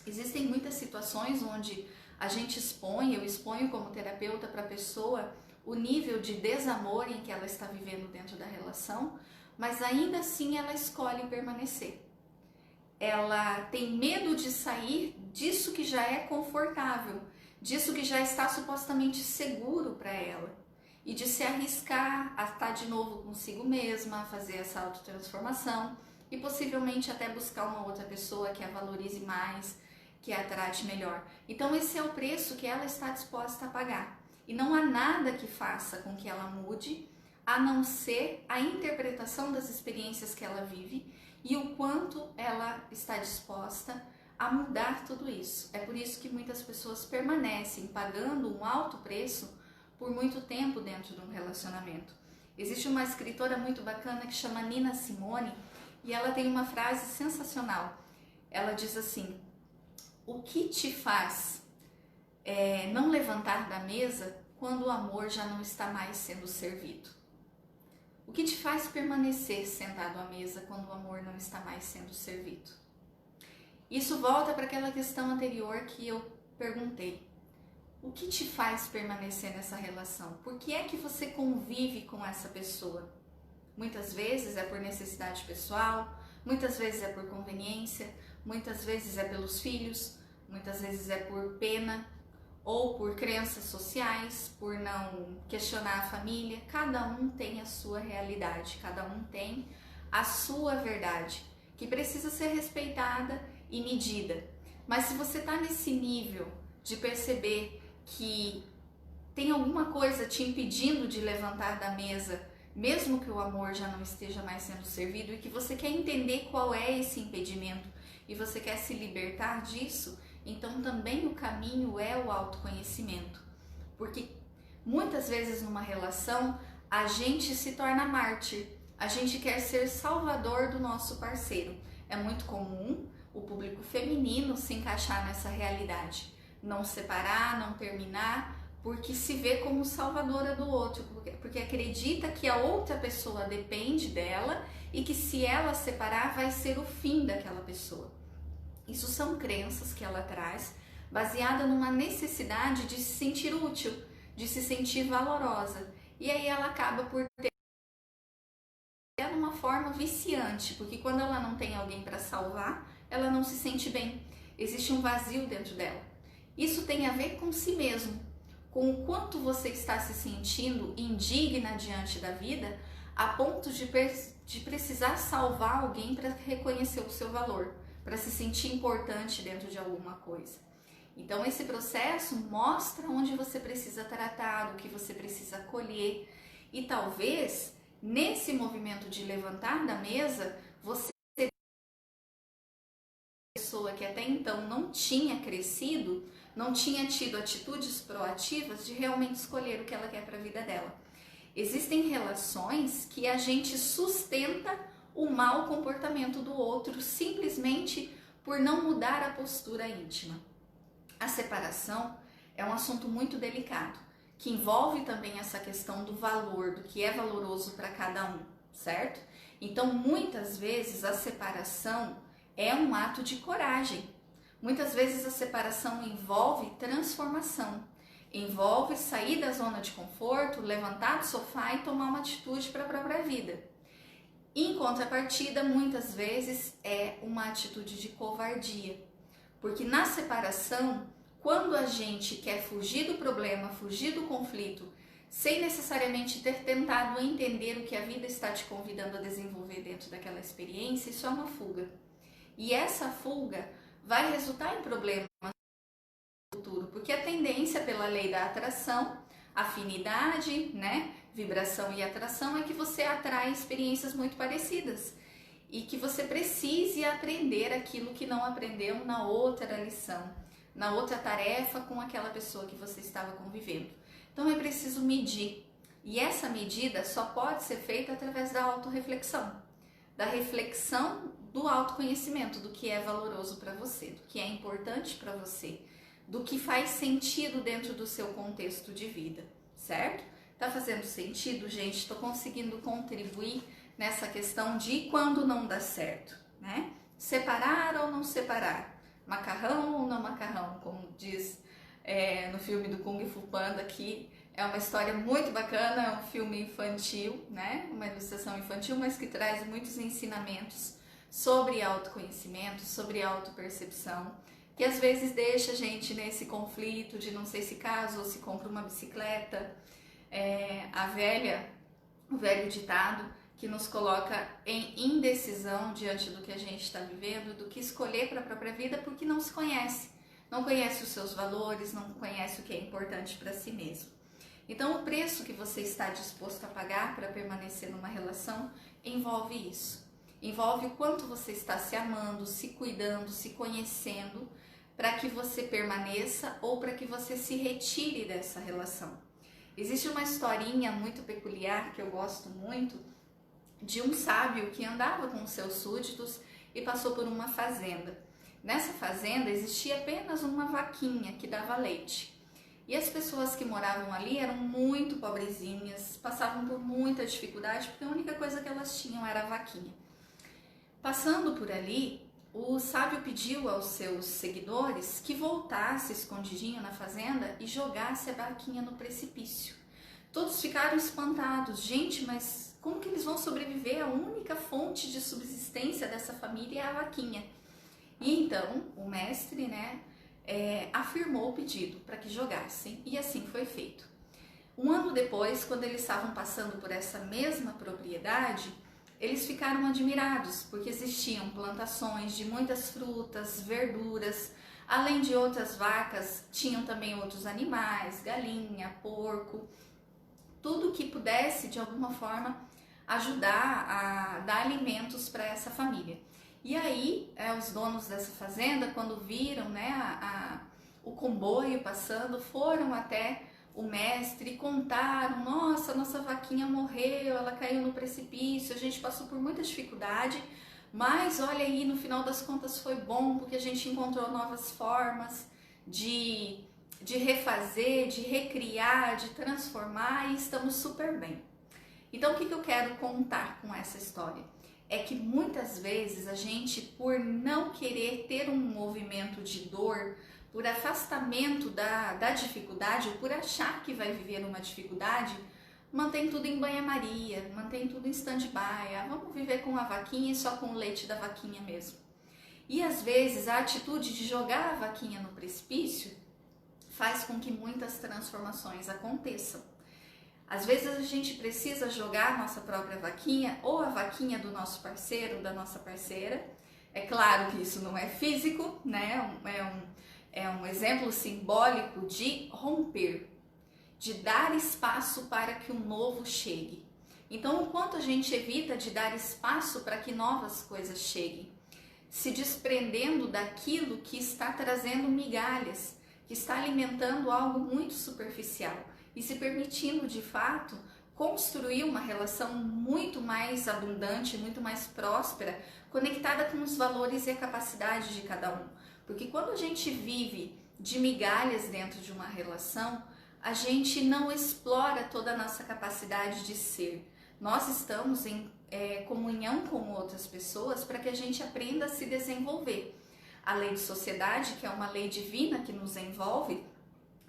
Existem muitas situações onde a gente expõe, eu exponho como terapeuta para a pessoa o nível de desamor em que ela está vivendo dentro da relação, mas ainda assim ela escolhe permanecer. Ela tem medo de sair disso que já é confortável, disso que já está supostamente seguro para ela, e de se arriscar a estar de novo consigo mesma, a fazer essa autotransformação e possivelmente até buscar uma outra pessoa que a valorize mais, que a trate melhor. Então esse é o preço que ela está disposta a pagar. E não há nada que faça com que ela mude, a não ser a interpretação das experiências que ela vive e o quanto ela está disposta a mudar tudo isso. É por isso que muitas pessoas permanecem pagando um alto preço por muito tempo dentro de um relacionamento. Existe uma escritora muito bacana que chama Nina Simone e ela tem uma frase sensacional. Ela diz assim: o que te faz não levantar da mesa quando o amor já não está mais sendo servido? O que te faz permanecer sentado à mesa quando o amor não está mais sendo servido? Isso volta para aquela questão anterior que eu perguntei. O que te faz permanecer nessa relação? Por que é que você convive com essa pessoa? Muitas vezes é por necessidade pessoal, muitas vezes é por conveniência, muitas vezes é pelos filhos, muitas vezes é por pena ou por crenças sociais, por não questionar a família. Cada um tem a sua realidade, cada um tem a sua verdade, que precisa ser respeitada e medida. Mas se você está nesse nível de perceber que tem alguma coisa te impedindo de levantar da mesa, mesmo que o amor já não esteja mais sendo servido, e que você quer entender qual é esse impedimento e você quer se libertar disso, então também o caminho é o autoconhecimento. Porque muitas vezes numa relação a gente se torna mártir, a gente quer ser salvador do nosso parceiro. É muito comum o público feminino se encaixar nessa realidade, não separar, não terminar, porque se vê como salvadora do outro, porque acredita que a outra pessoa depende dela e que se ela separar vai ser o fim daquela pessoa. Isso são crenças que ela traz, baseada numa necessidade de se sentir útil, de se sentir valorosa. E aí ela acaba por ter uma forma viciante, porque quando ela não tem alguém para salvar, ela não se sente bem. Existe um vazio dentro dela. Isso tem a ver com si mesmo, com o quanto você está se sentindo indigna diante da vida, a ponto de precisar salvar alguém para reconhecer o seu valor, para se sentir importante dentro de alguma coisa. Então esse processo mostra onde você precisa tratar, o que você precisa acolher, e talvez nesse movimento de levantar da mesa, você pessoa que até então não tinha crescido, não tinha tido atitudes proativas de realmente escolher o que ela quer para a vida dela. Existem relações que a gente sustenta o mau comportamento do outro simplesmente por não mudar a postura íntima. A separação é um assunto muito delicado, que envolve também essa questão do valor, do que é valoroso para cada um, certo? Então, muitas vezes a separação é um ato de coragem. Muitas vezes a separação envolve transformação, envolve sair da zona de conforto, levantar do sofá e tomar uma atitude para a própria vida. Em contrapartida, muitas vezes é uma atitude de covardia, porque na separação, quando a gente quer fugir do problema, fugir do conflito, sem necessariamente ter tentado entender o que a vida está te convidando a desenvolver dentro daquela experiência, isso é uma fuga. E essa fuga vai resultar em problemas no futuro, porque a tendência pela lei da atração, afinidade, né, vibração e atração, é que você atrai experiências muito parecidas. e que você precise aprender aquilo que não aprendeu na outra lição, na outra tarefa com aquela pessoa que você estava convivendo. Então é preciso medir, e essa medida só pode ser feita através da autorreflexão, da reflexão do autoconhecimento, do que é valoroso para você, do que é importante para você, do que faz sentido dentro do seu contexto de vida, certo? Tá fazendo sentido, gente? Estou conseguindo contribuir nessa questão de quando não dá certo, né? Separar ou não separar, macarrão ou não macarrão, como diz no filme do Kung Fu Panda, que é uma história muito bacana, é um filme infantil, né? Uma ilustração infantil, mas que traz muitos ensinamentos sobre autoconhecimento, sobre autopercepção, que às vezes deixa a gente nesse conflito de não sei se casa ou se compra uma bicicleta, o velho ditado que nos coloca em indecisão diante do que a gente está vivendo, do que escolher para a própria vida, porque não se conhece, não conhece os seus valores, não conhece o que é importante para si mesmo. Então o preço que você está disposto a pagar para permanecer numa relação envolve isso, envolve o quanto você está se amando, se cuidando, se conhecendo, para que você permaneça ou para que você se retire dessa relação. Existe uma historinha muito peculiar que eu gosto muito, de um sábio que andava com seus súditos e passou por uma fazenda. Nessa fazenda existia apenas uma vaquinha que dava leite. E as pessoas que moravam ali eram muito pobrezinhas, passavam por muita dificuldade, porque a única coisa que elas tinham era a vaquinha. Passando por ali, o sábio pediu aos seus seguidores que voltasse escondidinho na fazenda e jogasse a vaquinha no precipício. Todos ficaram espantados. Gente, mas como que eles vão sobreviver? A única fonte de subsistência dessa família é a vaquinha. E então o mestre, afirmou o pedido para que jogassem, e assim foi feito. Um ano depois, quando eles estavam passando por essa mesma propriedade, eles ficaram admirados, porque existiam plantações de muitas frutas, verduras, além de outras vacas, tinham também outros animais, galinha, porco, tudo que pudesse de alguma forma ajudar a dar alimentos para essa família. E aí, os donos dessa fazenda, quando viram o comboio passando, foram até o mestre e contaram: nossa, nossa vaquinha morreu, ela caiu no precipício, a gente passou por muita dificuldade, mas olha aí, no final das contas foi bom, porque a gente encontrou novas formas de refazer, de recriar, de transformar, e estamos super bem. Então o que eu quero contar com essa história? É que muitas vezes a gente, por não querer ter um movimento de dor, por afastamento da dificuldade, ou por achar que vai viver uma dificuldade, mantém tudo em banho-maria, mantém tudo em stand-by. Vamos viver com a vaquinha e só com o leite da vaquinha mesmo. E às vezes a atitude de jogar a vaquinha no precipício faz com que muitas transformações aconteçam. Às vezes a gente precisa jogar a nossa própria vaquinha ou a vaquinha do nosso parceiro, da nossa parceira. É claro que isso não é físico, né? É um exemplo simbólico de romper, de dar espaço para que o novo chegue. Então, o quanto a gente evita de dar espaço para que novas coisas cheguem, se desprendendo daquilo que está trazendo migalhas, que está alimentando algo muito superficial, e se permitindo de fato construir uma relação muito mais abundante, muito mais próspera, conectada com os valores e a capacidade de cada um. Porque quando a gente vive de migalhas dentro de uma relação, a gente não explora toda a nossa capacidade de ser. Nós estamos em comunhão com outras pessoas para que a gente aprenda a se desenvolver. A lei de sociedade, que é uma lei divina que nos envolve,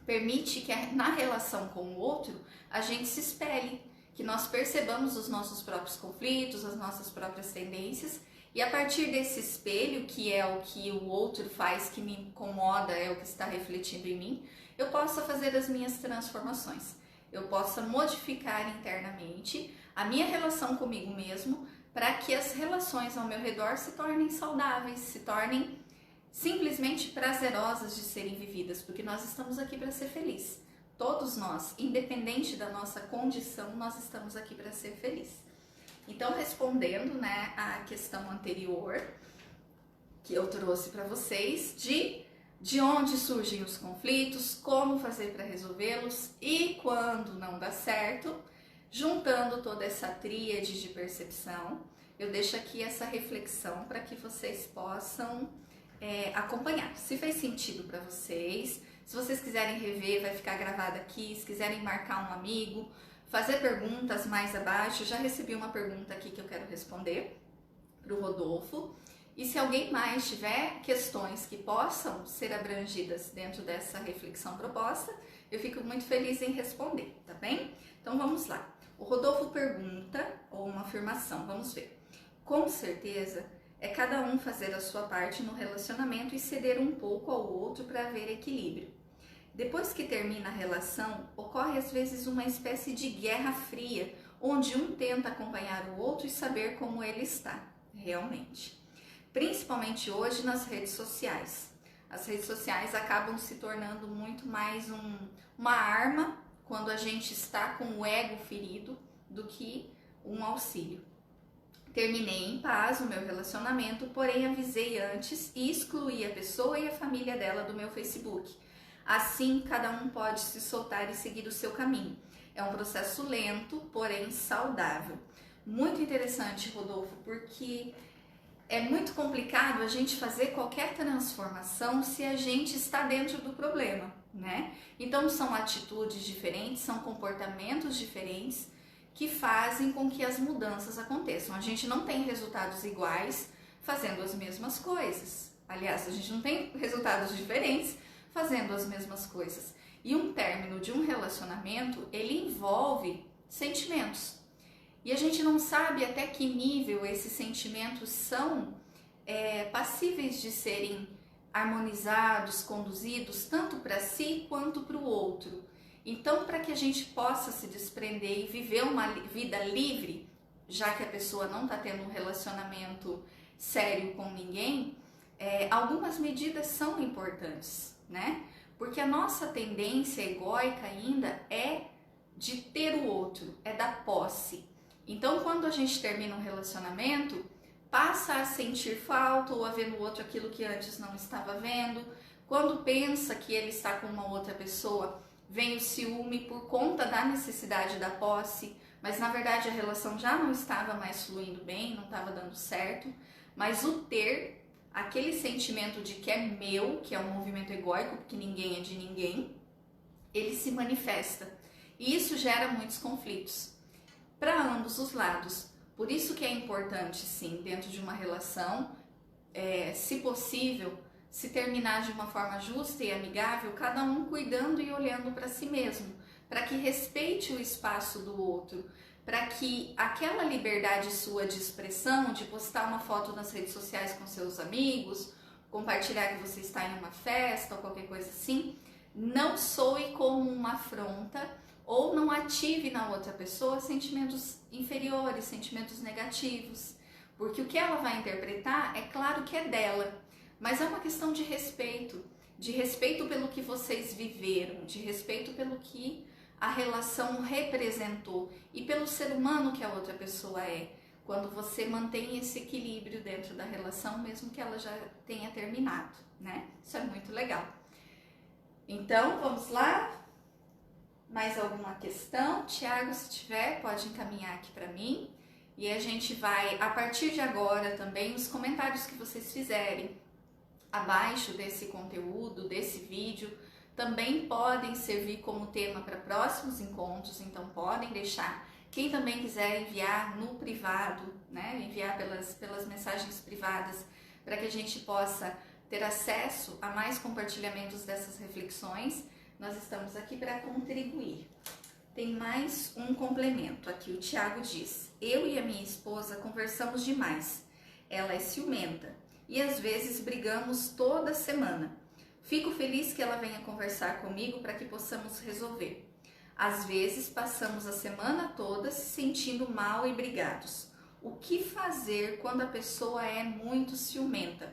permite que na relação com o outro a gente se espelhe, que nós percebamos os nossos próprios conflitos, as nossas próprias tendências, e a partir desse espelho, que é o que o outro faz que me incomoda, é o que está refletindo em mim, eu possa fazer as minhas transformações, eu possa modificar internamente a minha relação comigo mesmo, para que as relações ao meu redor se tornem saudáveis, se tornem simplesmente prazerosas de serem vividas, porque nós estamos aqui para ser felizes. Todos nós, independente da nossa condição, nós estamos aqui para ser felizes. Então, respondendo, né, a questão anterior que eu trouxe para vocês de onde surgem os conflitos, como fazer para resolvê-los e quando não dá certo, juntando toda essa tríade de percepção, eu deixo aqui essa reflexão para que vocês possam acompanhar. Se fez sentido para vocês, se vocês quiserem rever, vai ficar gravado aqui. Se quiserem marcar um amigo, fazer perguntas mais abaixo, eu já recebi uma pergunta aqui que eu quero responder para o Rodolfo. E se alguém mais tiver questões que possam ser abrangidas dentro dessa reflexão proposta, eu fico muito feliz em responder, tá bem? Então vamos lá. O Rodolfo pergunta, ou uma afirmação, vamos ver. Com certeza, é cada um fazer a sua parte no relacionamento e ceder um pouco ao outro para haver equilíbrio. Depois que termina a relação, ocorre às vezes uma espécie de guerra fria, onde um tenta acompanhar o outro e saber como ele está, realmente. Principalmente hoje nas redes sociais. As redes sociais acabam se tornando muito mais uma arma quando a gente está com o ego ferido do que um auxílio. Terminei em paz o meu relacionamento, porém avisei antes e excluí a pessoa e a família dela do meu Facebook. Assim, cada um pode se soltar e seguir o seu caminho. É um processo lento, porém saudável. Muito interessante, Rodolfo, porque é muito complicado a gente fazer qualquer transformação se a gente está dentro do problema, né? Então são atitudes diferentes, são comportamentos diferentes que fazem com que as mudanças aconteçam. A gente não tem resultados iguais fazendo as mesmas coisas. Aliás, a gente não tem resultados diferentes fazendo as mesmas coisas. E um término de um relacionamento, ele envolve sentimentos. E a gente não sabe até que nível esses sentimentos são passíveis de serem harmonizados, conduzidos, tanto para si quanto para o outro. Então, para que a gente possa se desprender e viver uma vida livre, já que a pessoa não está tendo um relacionamento sério com ninguém, algumas medidas são importantes, né? Porque a nossa tendência egóica ainda é de ter o outro, é da posse. Então, quando a gente termina um relacionamento, passa a sentir falta ou a ver no outro aquilo que antes não estava vendo. Quando pensa que ele está com uma outra pessoa, vem o ciúme por conta da necessidade da posse, mas na verdade a relação já não estava mais fluindo bem, não estava dando certo, mas o ter, aquele sentimento de que é meu, que é um movimento egóico, porque ninguém é de ninguém, ele se manifesta. E isso gera muitos conflitos para ambos os lados. Por isso que é importante, sim, dentro de uma relação, se possível, se terminar de uma forma justa e amigável, cada um cuidando e olhando para si mesmo, para que respeite o espaço do outro, para que aquela liberdade sua de expressão, de postar uma foto nas redes sociais com seus amigos, compartilhar que você está em uma festa ou qualquer coisa assim, não soe como uma afronta ou não ative na outra pessoa sentimentos inferiores, sentimentos negativos, porque o que ela vai interpretar é claro que é dela, mas é uma questão de respeito pelo que vocês viveram, de respeito pelo que a relação representou e pelo ser humano que a outra pessoa é, quando você mantém esse equilíbrio dentro da relação, mesmo que ela já tenha terminado, né? Isso é muito legal. Então, vamos lá? Mais alguma questão? Tiago, se tiver, pode encaminhar aqui para mim. E a gente vai, a partir de agora também, os comentários que vocês fizerem abaixo desse conteúdo, desse vídeo, também podem servir como tema para próximos encontros, então podem deixar. Quem também quiser enviar no privado, né, enviar pelas mensagens privadas, para que a gente possa ter acesso a mais compartilhamentos dessas reflexões, nós estamos aqui para contribuir. Tem mais um complemento aqui, o Tiago diz: eu e a minha esposa conversamos demais, ela é ciumenta e às vezes brigamos toda semana. Fico feliz que ela venha conversar comigo para que possamos resolver. Às vezes passamos a semana toda se sentindo mal e brigados. O que fazer quando a pessoa é muito ciumenta?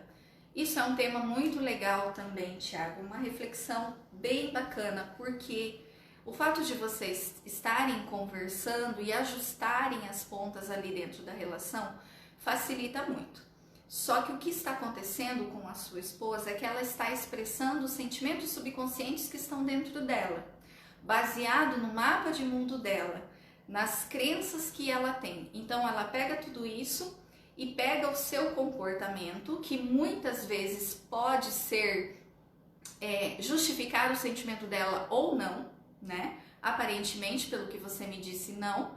Isso é um tema muito legal também, Tiago, uma reflexão bem bacana, porque O fato de vocês estarem conversando e ajustarem as pontas ali dentro da relação facilita muito. Só que o que está acontecendo com a sua esposa é que ela está expressando os sentimentos subconscientes que estão dentro dela, baseado no mapa de mundo dela, nas crenças que ela tem. Então ela pega tudo isso e pega o seu comportamento, que muitas vezes pode ser justificar o sentimento dela ou não, né? Aparentemente, pelo que você me disse, não,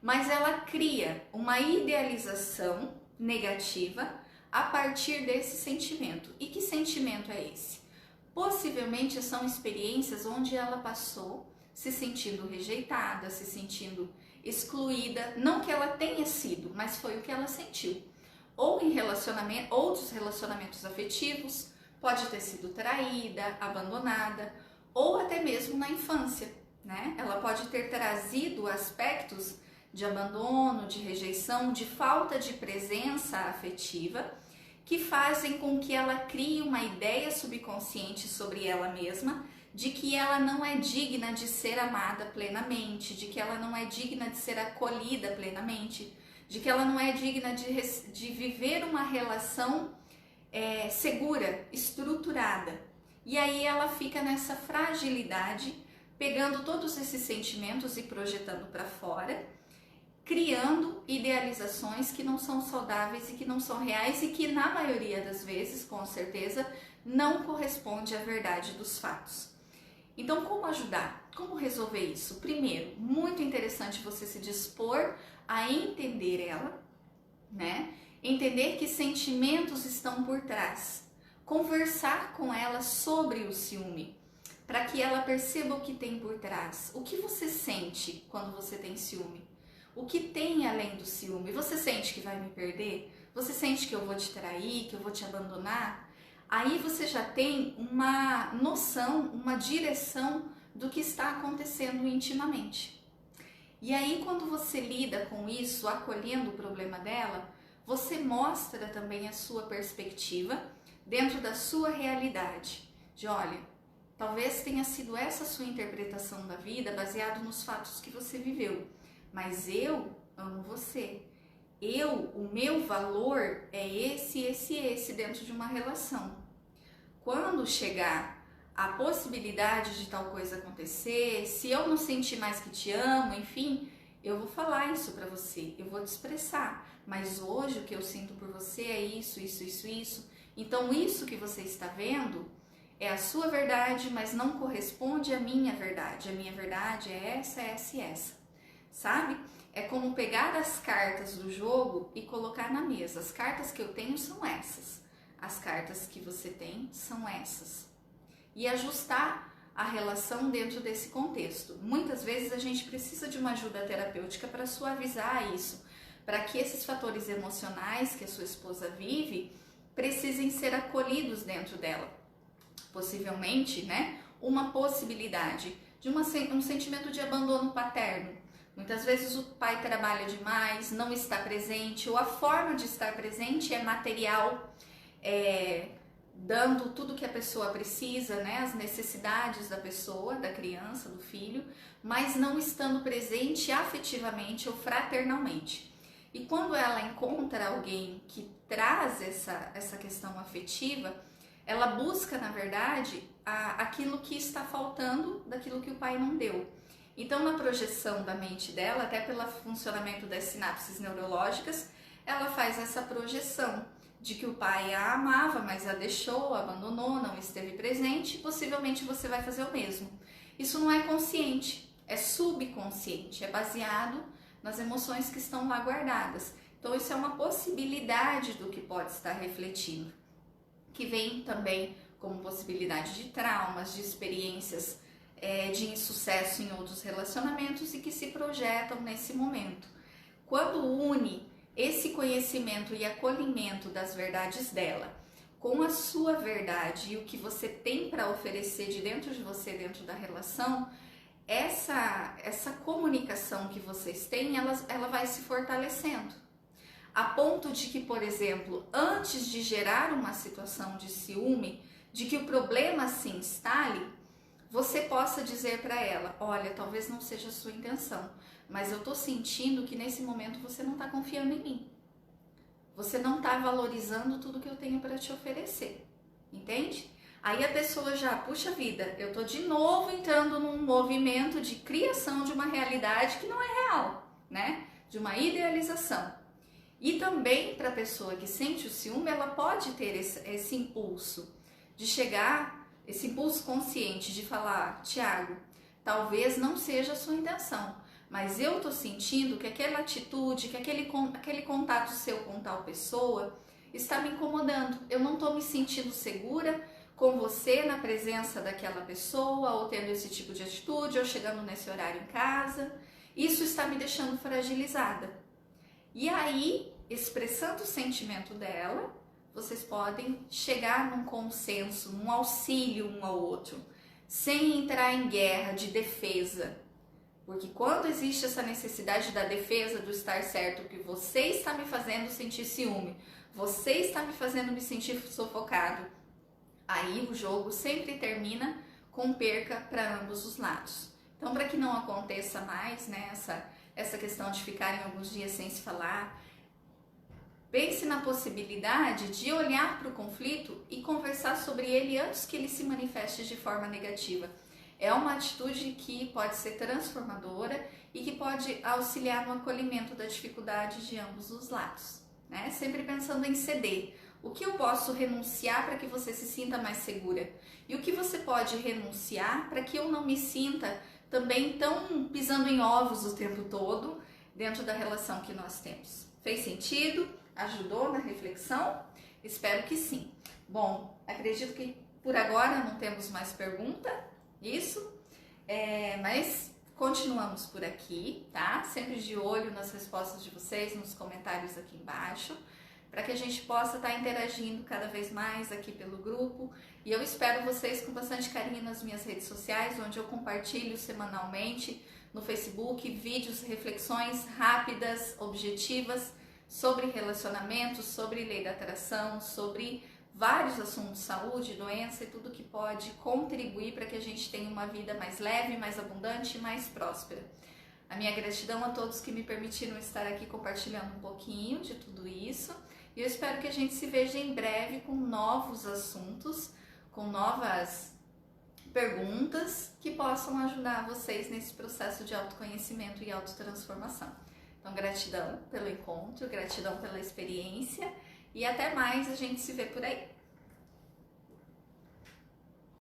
mas ela cria uma idealização negativa a partir desse sentimento. E que sentimento é esse? Possivelmente são experiências onde ela passou se sentindo rejeitada, se sentindo excluída, não que ela tenha sido, mas foi o que ela sentiu. Ou em outros relacionamentos afetivos, pode ter sido traída, abandonada, ou até mesmo na infância, né? Ela pode ter trazido aspectos de abandono, de rejeição, de falta de presença afetiva, que fazem com que ela crie uma ideia subconsciente sobre ela mesma, de que ela não é digna de ser amada plenamente, de que ela não é digna de ser acolhida plenamente, de que ela não é digna de viver uma relação segura, estruturada. E aí ela fica nessa fragilidade, pegando todos esses sentimentos e projetando para fora, criando idealizações que não são saudáveis e que não são reais e que na maioria das vezes, com certeza, não corresponde à verdade dos fatos. Então, como ajudar? Como resolver isso? Primeiro, muito interessante você se dispor a entender ela, né? Entender que sentimentos estão por trás. Conversar com ela sobre o ciúme, para que ela perceba o que tem por trás. O que você sente quando você tem ciúme? O que tem além do ciúme? Você sente que vai me perder? Você sente que eu vou te trair, que eu vou te abandonar? Aí você já tem uma noção, uma direção do que está acontecendo intimamente. E aí quando você lida com isso, acolhendo o problema dela, você mostra também a sua perspectiva dentro da sua realidade. De olha, talvez tenha sido essa sua interpretação da vida baseado nos fatos que você viveu, mas eu amo você. O meu valor é esse dentro de uma relação. Quando chegar a possibilidade de tal coisa acontecer, se eu não sentir mais que te amo, enfim, eu vou falar isso pra você, eu vou te expressar. Mas hoje o que eu sinto por você é isso. Então isso que você está vendo é a sua verdade, mas não corresponde à minha verdade. A minha verdade é essa. Sabe? É como pegar as cartas do jogo e colocar na mesa. As cartas que eu tenho são essas. As cartas que você tem são essas. E ajustar a relação dentro desse contexto. Muitas vezes a gente precisa de uma ajuda terapêutica para suavizar isso, para que esses fatores emocionais que a sua esposa vive precisem ser acolhidos dentro dela. Possivelmente, né, uma possibilidade de um sentimento de abandono paterno. Muitas vezes o pai trabalha demais, não está presente, ou a forma de estar presente é material, dando tudo que a pessoa precisa, né, as necessidades da pessoa, da criança, do filho, mas não estando presente afetivamente ou fraternalmente. E quando ela encontra alguém que traz essa questão afetiva, ela busca, na verdade, aquilo que está faltando daquilo que o pai não deu. Então, na projeção da mente dela, até pelo funcionamento das sinapses neurológicas, ela faz essa projeção de que o pai a amava, mas a deixou, a abandonou, não esteve presente, possivelmente você vai fazer o mesmo. Isso não é consciente, é subconsciente, é baseado nas emoções que estão lá guardadas. Então isso é uma possibilidade do que pode estar refletindo, que vem também como possibilidade de traumas, de experiências de insucesso em outros relacionamentos e que se projetam nesse momento. Quando une esse conhecimento e acolhimento das verdades dela com a sua verdade e o que você tem para oferecer de dentro de você, dentro da relação, essa comunicação que vocês têm, ela vai se fortalecendo. A ponto de que, por exemplo, antes de gerar uma situação de ciúme, de que o problema se instale, você possa dizer para ela, olha, talvez não seja a sua intenção, mas eu tô sentindo que nesse momento você não tá confiando em mim. Você não tá valorizando tudo que eu tenho para te oferecer, entende? Aí a pessoa já, puxa vida, eu tô de novo entrando num movimento de criação de uma realidade que não é real, né? De uma idealização. E também para a pessoa que sente o ciúme, ela pode ter esse impulso de chegar, esse impulso consciente de falar, Tiago, talvez não seja a sua intenção, mas eu tô sentindo que aquela atitude, que aquele contato seu com tal pessoa está me incomodando. Eu não tô me sentindo segura com você na presença daquela pessoa, ou tendo esse tipo de atitude, ou chegando nesse horário em casa. Isso está me deixando fragilizada. E aí, expressando o sentimento dela, vocês podem chegar num consenso, num auxílio um ao outro, sem entrar em guerra de defesa. Porque quando existe essa necessidade da defesa, do estar certo, que você está me fazendo sentir ciúme, você está me fazendo me sentir sufocado, aí o jogo sempre termina com perca para ambos os lados. Então, para que não aconteça mais, né, essa questão de ficarem alguns dias sem se falar, pense na possibilidade de olhar para o conflito e conversar sobre ele antes que ele se manifeste de forma negativa. É uma atitude que pode ser transformadora e que pode auxiliar no acolhimento da dificuldade de ambos os lados, né? Sempre pensando em ceder. O que eu posso renunciar para que você se sinta mais segura? E o que você pode renunciar para que eu não me sinta também tão pisando em ovos o tempo todo dentro da relação que nós temos? Fez sentido? Ajudou na reflexão? Espero que sim. Bom, acredito que por agora não temos mais pergunta, isso, mas continuamos por aqui, tá? Sempre de olho nas respostas de vocês, nos comentários aqui embaixo, para que a gente possa estar interagindo cada vez mais aqui pelo grupo. E eu espero vocês com bastante carinho nas minhas redes sociais, onde eu compartilho semanalmente no Facebook vídeos, reflexões rápidas, objetivas, sobre relacionamentos, sobre lei da atração, sobre vários assuntos, saúde, doença e tudo que pode contribuir para que a gente tenha uma vida mais leve, mais abundante e mais próspera. A minha gratidão a todos que me permitiram estar aqui compartilhando um pouquinho de tudo isso. E eu espero que a gente se veja em breve com novos assuntos, com novas perguntas que possam ajudar vocês nesse processo de autoconhecimento e autotransformação. Então, gratidão pelo encontro, gratidão pela experiência e até mais, a gente se vê por aí.